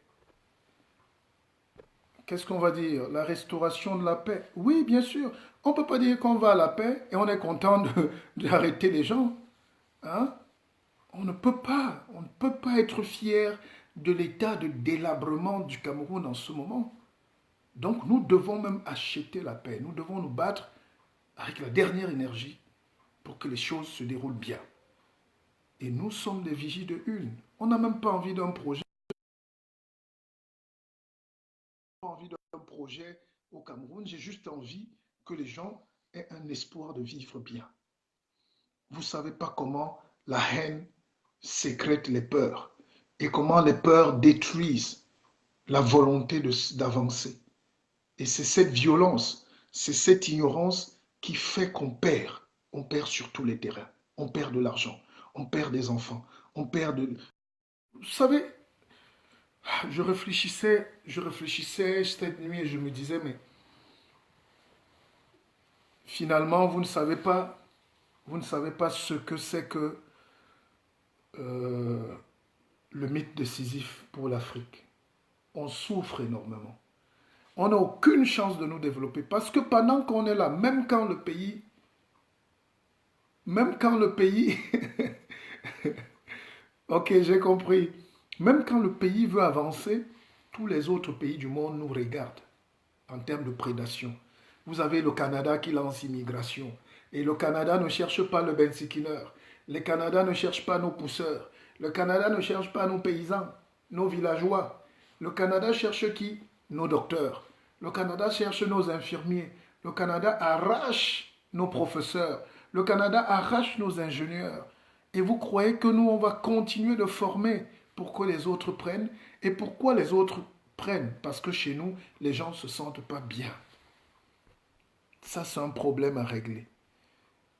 qu'est-ce qu'on va dire? La restauration de la paix. Oui, bien sûr. On ne peut pas dire qu'on va à la paix et on est content d'arrêter les gens. Hein? On ne peut pas être fier de l'état de délabrement du Cameroun en ce moment. Donc nous devons même acheter la paix. Nous devons nous battre avec la dernière énergie pour que les choses se déroulent bien. Et nous sommes des vigies de une. On n'a même pas envie d'un projet. Au Cameroun. J'ai juste envie que les gens aient un espoir de vivre bien. Vous ne savez pas comment la haine sécrète les peurs et comment les peurs détruisent la volonté d'avancer. Et c'est cette violence, c'est cette ignorance qui fait qu'on perd. On perd sur tous les terrains. On perd de l'argent, on perd des enfants, on perd de... Vous savez, je réfléchissais cette nuit et je me disais, mais finalement, vous ne savez pas ce que c'est que le mythe de Sisyphe pour l'Afrique. On souffre énormément. On n'a aucune chance de nous développer parce que pendant qu'on est là, même quand le pays, ok, j'ai compris, même quand le pays veut avancer, tous les autres pays du monde nous regardent en termes de prédation. Vous avez le Canada qui lance immigration. Et le Canada ne cherche pas le bensikineur. Le Canada ne cherche pas nos pousseurs. Le Canada ne cherche pas nos paysans, nos villageois. Le Canada cherche qui? Nos docteurs. Le Canada cherche nos infirmiers. Le Canada arrache nos professeurs. Le Canada arrache nos ingénieurs. Et vous croyez que nous, on va continuer de former pour que les autres prennent? Et pourquoi les autres prennent? Parce que chez nous, les gens ne se sentent pas bien. Ça, c'est un problème à régler.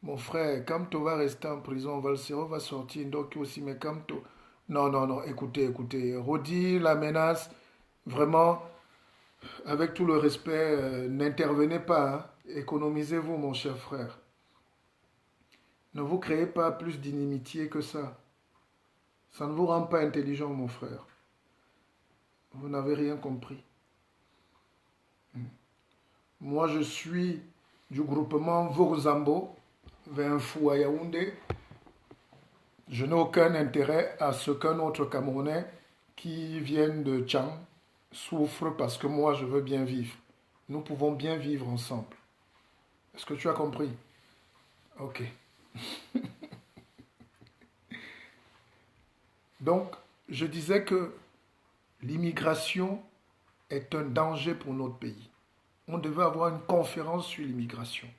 Mon frère, Kamto va rester en prison, Valsero va sortir, Ndoki aussi, mais Kamto... Non, écoutez. Rodi, la menace, vraiment, avec tout le respect, n'intervenez pas. Hein. Économisez-vous, mon cher frère. Ne vous créez pas plus d'inimitié que ça. Ça ne vous rend pas intelligent, mon frère. Vous n'avez rien compris. Moi, je suis du groupement Vorzambo, Vinfou à Yaoundé. Je n'ai aucun intérêt à ce qu'un autre Camerounais qui vienne de Tchang souffre parce que moi, je veux bien vivre. Nous pouvons bien vivre ensemble. Est-ce que tu as compris? Ok. Donc, je disais que l'immigration est un danger pour notre pays. On devait avoir une conférence sur l'immigration.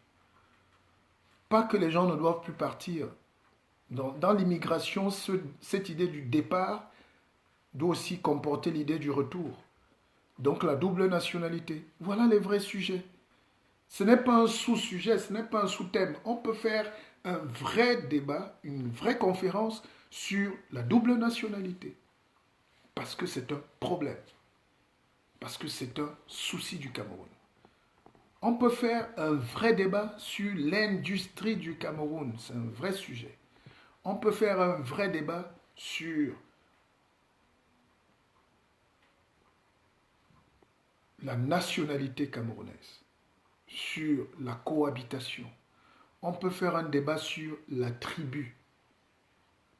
Pas que les gens ne doivent plus partir. Dans l'immigration, cette idée du départ doit aussi comporter l'idée du retour. Donc la double nationalité. Voilà les vrais sujets. Ce n'est pas un sous-sujet, ce n'est pas un sous-thème. On peut faire un vrai débat, une vraie conférence sur la double nationalité. Parce que c'est un problème. Parce que c'est un souci du Cameroun. On peut faire un vrai débat sur l'industrie du Cameroun. C'est un vrai sujet. On peut faire un vrai débat sur la nationalité camerounaise, sur la cohabitation. On peut faire un débat sur la tribu,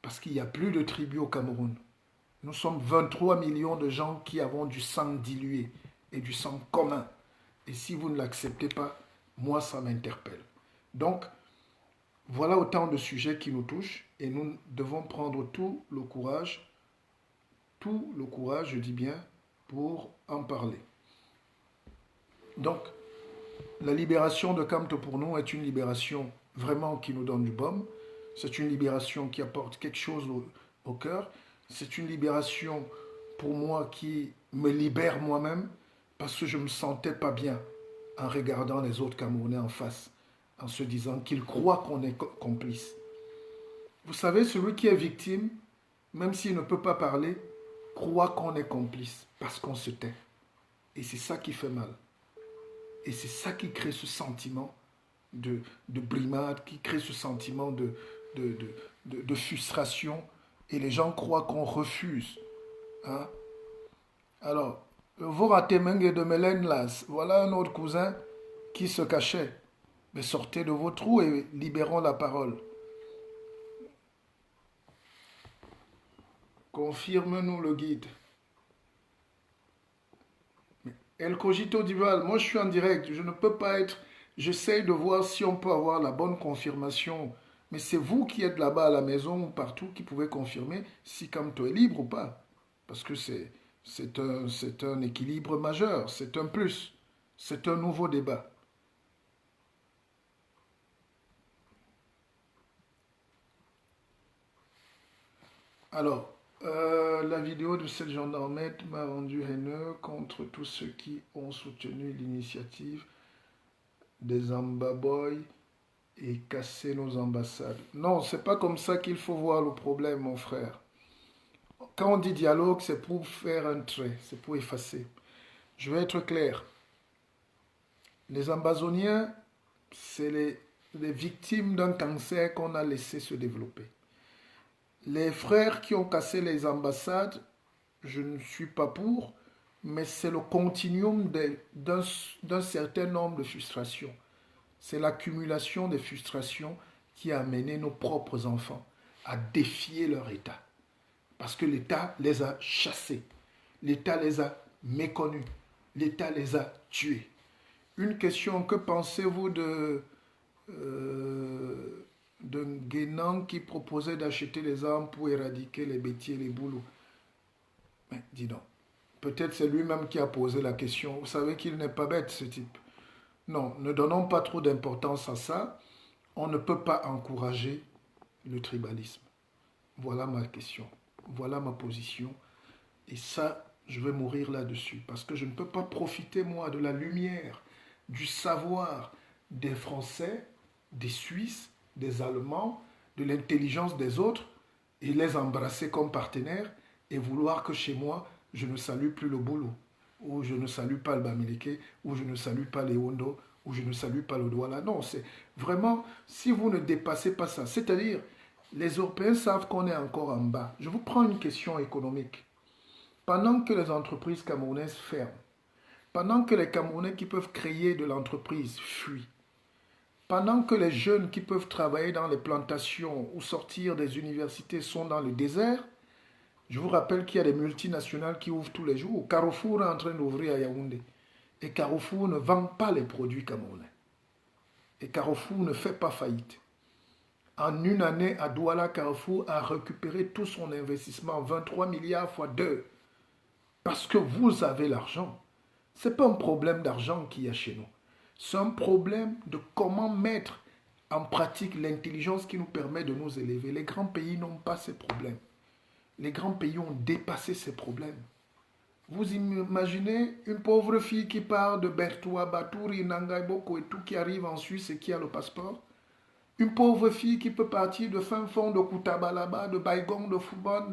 parce qu'il n'y a plus de tribu au Cameroun. Nous sommes 23 millions de gens qui avons du sang dilué et du sang commun. Et si vous ne l'acceptez pas, moi, ça m'interpelle. Donc, voilà autant de sujets qui nous touchent et nous devons prendre tout le courage, je dis bien, pour en parler. Donc, la libération de Kamto pour nous est une libération vraiment qui nous donne du baume. C'est une libération qui apporte quelque chose au cœur. C'est une libération pour moi qui me libère moi-même parce que je ne me sentais pas bien en regardant les autres Camerounais en face, en se disant qu'ils croient qu'on est complice. Vous savez, celui qui est victime, même s'il ne peut pas parler, croit qu'on est complice parce qu'on se tait. Et c'est ça qui fait mal. Et c'est ça qui crée ce sentiment de brimade, qui crée ce sentiment de frustration. Et les gens croient qu'on refuse. Hein? Alors, vous ratez Mengue de Mélène Las, voilà un autre cousin qui se cachait. Mais sortez de vos trous et libérons la parole. Confirme-nous le guide. El Cogito d'Ival, moi je suis en direct, je ne peux pas être... J'essaye de voir si on peut avoir la bonne confirmation. Mais c'est vous qui êtes là-bas à la maison ou partout qui pouvez confirmer si Kamto est libre ou pas. Parce que c'est un équilibre majeur, c'est un plus, c'est un nouveau débat. Alors, la vidéo de cette gendarmette m'a rendu haineux contre tous ceux qui ont soutenu l'initiative des Ambaboy et cassé nos ambassades. Non, c'est pas comme ça qu'il faut voir le problème, mon frère. Quand on dit dialogue, c'est pour faire un trait, c'est pour effacer. Je vais être clair. Les Ambazoniens, c'est les victimes d'un cancer qu'on a laissé se développer. Les frères qui ont cassé les ambassades, je ne suis pas pour, mais c'est le continuum d'un certain nombre de frustrations. C'est l'accumulation des frustrations qui a amené nos propres enfants à défier leur État. Parce que l'État les a chassés, l'État les a méconnus, l'État les a tués. Une question, que pensez-vous de Guénan qui proposait d'acheter les armes pour éradiquer les bêtiers et les boulous? Mais dis donc, peut-être c'est lui-même qui a posé la question. Vous savez qu'il n'est pas bête, ce type. Non, ne donnons pas trop d'importance à ça. On ne peut pas encourager le tribalisme. Voilà ma question. Voilà ma position. Et ça, je vais mourir là-dessus. Parce que je ne peux pas profiter, moi, de la lumière, du savoir des Français, des Suisses, des Allemands, de l'intelligence des autres, et les embrasser comme partenaires, et vouloir que chez moi, je ne salue plus le boulot, ou je ne salue pas le Bamileke, ou je ne salue pas les Hondo, ou je ne salue pas le Douala. Non, c'est vraiment, si vous ne dépassez pas ça, c'est-à-dire, les Européens savent qu'on est encore en bas. Je vous prends une question économique. Pendant que les entreprises camerounaises ferment, pendant que les Camerounais qui peuvent créer de l'entreprise fuient, pendant que les jeunes qui peuvent travailler dans les plantations ou sortir des universités sont dans le désert, je vous rappelle qu'il y a des multinationales qui ouvrent tous les jours. Carrefour est en train d'ouvrir à Yaoundé. Et Carrefour ne vend pas les produits camerounais. Et Carrefour ne fait pas faillite. En une année, à Douala, Carrefour a récupéré tout son investissement, 23 milliards fois 2. Parce que vous avez l'argent. Ce n'est pas un problème d'argent qu'il y a chez nous. C'est un problème de comment mettre en pratique l'intelligence qui nous permet de nous élever. Les grands pays n'ont pas ces problèmes. Les grands pays ont dépassé ces problèmes. Vous imaginez une pauvre fille qui part de Bertoua, Batouri, Nangai, Boko et tout, qui arrive en Suisse et qui a le passeport. Une pauvre fille qui peut partir de fin fond de Koutabalaba, de Baïgong, de Fouban,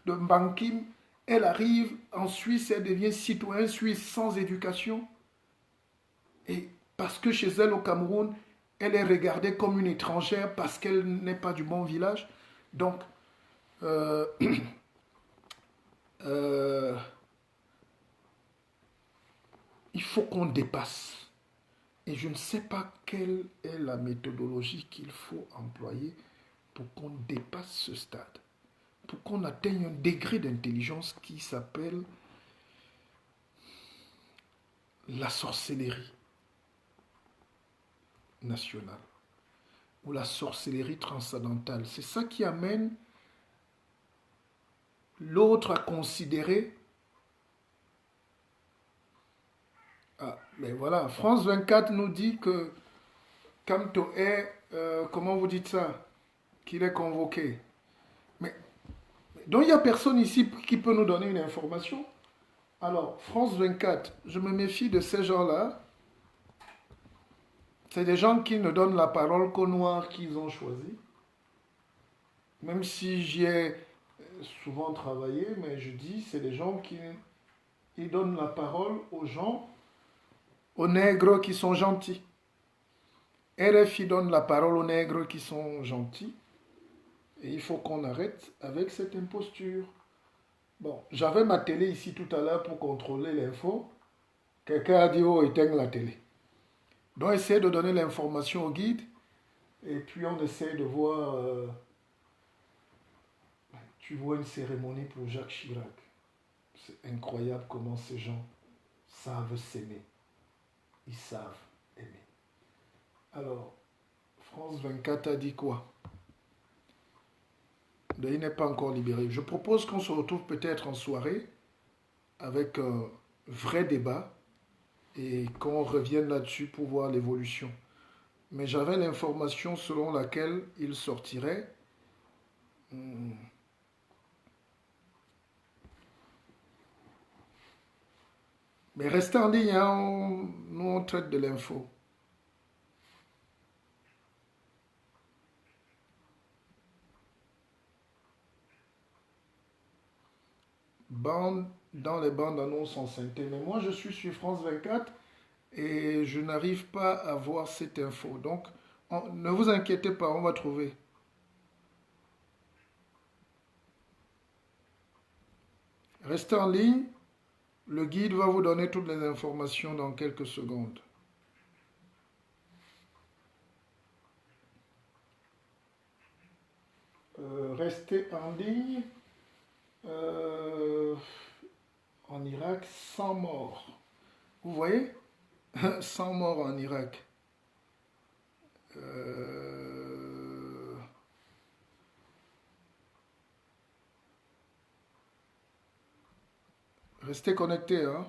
de Mbankim. Elle arrive en Suisse, elle devient citoyenne suisse sans éducation. Et parce que chez elle au Cameroun, elle est regardée comme une étrangère parce qu'elle n'est pas du bon village. Donc, il faut qu'on dépasse. Et je ne sais pas quelle est la méthodologie qu'il faut employer pour qu'on dépasse ce stade. Pour qu'on atteigne un degré d'intelligence qui s'appelle la sorcellerie nationale ou la sorcellerie transcendantale. C'est ça qui amène l'autre à considérer. Ah, mais voilà, France 24 nous dit que Kamto est, comment vous dites ça, qu'il est convoqué. Mais donc il n'y a personne ici qui peut nous donner une information. Alors, France 24, je me méfie de ces gens-là. C'est des gens qui ne donnent la parole qu'aux Noirs qu'ils ont choisis. Même si j'y ai souvent travaillé, mais je dis, c'est des gens qui ils donnent la parole aux gens, aux nègres qui sont gentils. RFI donne la parole aux nègres qui sont gentils. Et il faut qu'on arrête avec cette imposture. Bon, j'avais ma télé ici tout à l'heure pour contrôler l'info. Quelqu'un a dit, oh, éteigne la télé. Donc, essayer de donner l'information au guide. Et puis, on essaie de voir... tu vois une cérémonie pour Jacques Chirac. C'est incroyable comment ces gens savent s'aimer. Ils savent aimer. Alors, France 24 a dit quoi? Il n'est pas encore libéré. Je propose qu'on se retrouve peut-être en soirée avec un vrai débat et qu'on revienne là-dessus pour voir l'évolution. Mais j'avais l'information selon laquelle il sortirait. Mais restez en ligne, hein, nous on traite de l'info. Dans les bandes annonces en synthé. Mais moi je suis sur France 24 et je n'arrive pas à voir cette info. Donc ne vous inquiétez pas, on va trouver. Restez en ligne. Le guide va vous donner toutes les informations dans quelques secondes. Restez en ligne. En Irak, 100 morts. Vous voyez 100 morts en Irak. Restez connectés, hein.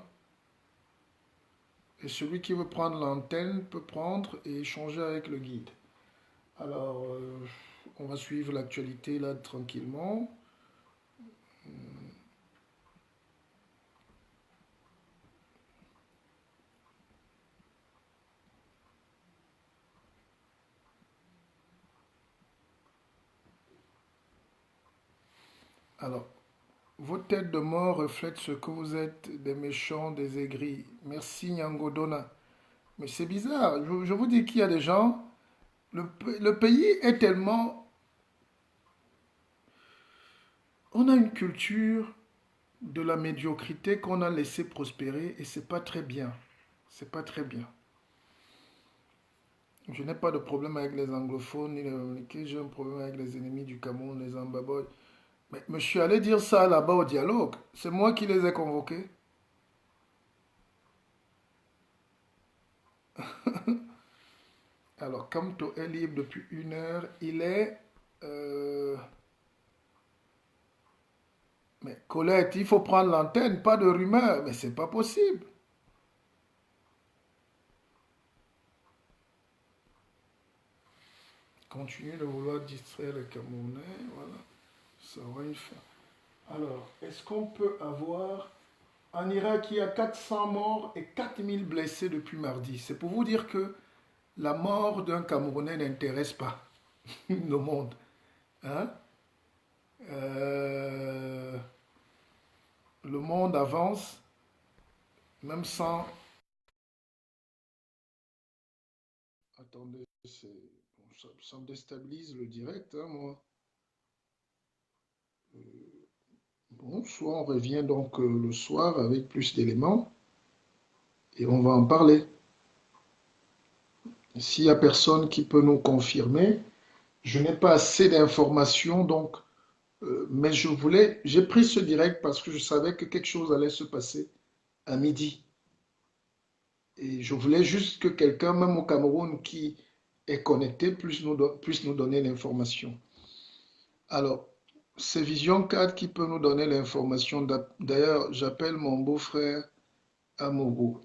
Et celui qui veut prendre l'antenne peut prendre et échanger avec le guide. Alors, on va suivre l'actualité là tranquillement. Alors, vos têtes de mort reflètent ce que vous êtes, des méchants, des aigris. Merci Nyangodona. Mais c'est bizarre, je vous dis qu'il y a des gens, le pays est tellement... On a une culture de la médiocrité qu'on a laissé prospérer et c'est pas très bien. C'est pas très bien. Je n'ai pas de problème avec les anglophones ni les américains, j'ai un problème avec les ennemis du Cameroun, les Ambaboy. Mais je suis allé dire ça là-bas au dialogue. C'est moi qui les ai convoqués. Alors, Kamto est libre depuis 1 heure. Il est... Mais Colette, il faut prendre l'antenne, pas de rumeurs. Mais c'est pas possible. Continue de vouloir distraire les Camerounais. Voilà. Ça va y faire. Alors, est-ce qu'on peut avoir... En Irak, il y a 400 morts et 4000 blessés depuis mardi. C'est pour vous dire que la mort d'un Camerounais n'intéresse pas le monde. Hein? Le monde avance, même sans... Attendez, ça me déstabilise le direct, hein, moi. Bon, soit on revient donc le soir avec plus d'éléments et on va en parler. S'il n'y a personne qui peut nous confirmer, je n'ai pas assez d'informations, donc, mais j'ai pris ce direct parce que je savais que quelque chose allait se passer à midi. Et je voulais juste que quelqu'un, même au Cameroun, qui est connecté, puisse nous donner l'information. Alors, c'est Vision 4 qui peut nous donner l'information. D'ailleurs, j'appelle mon beau-frère Amogo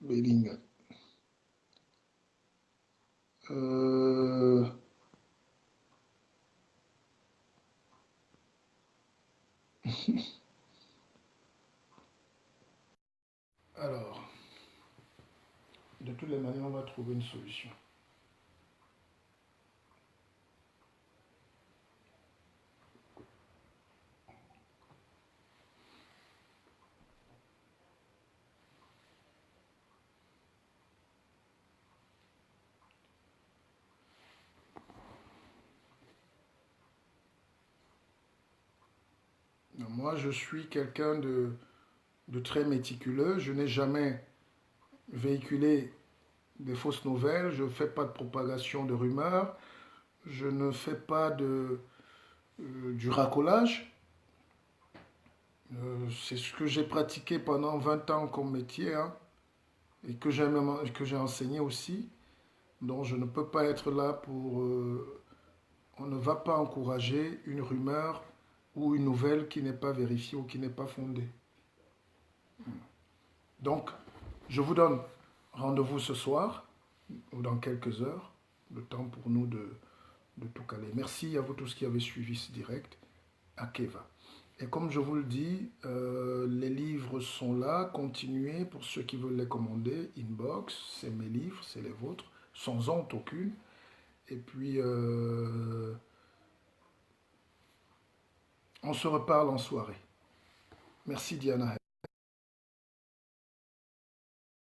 Bellinga. Alors, de toutes les manières, on va trouver une solution. Moi, je suis quelqu'un de très méticuleux. Je n'ai jamais véhiculé des fausses nouvelles. Je ne fais pas de propagation de rumeurs. Je ne fais pas du racolage. C'est ce que j'ai pratiqué pendant 20 ans comme métier, hein, et que j'ai enseigné aussi. Donc je ne peux pas être là pour on ne va pas encourager une rumeur ou une nouvelle qui n'est pas vérifiée ou qui n'est pas fondée. Donc, je vous donne rendez-vous ce soir ou dans quelques heures, le temps pour nous de tout caler. Merci à vous tous qui avez suivi ce direct à Keva. Et comme je vous le dis, les livres sont là, continuez pour ceux qui veulent les commander, inbox, c'est mes livres, c'est les vôtres, sans honte aucune. Et puis, on se reparle en soirée. Merci Diana.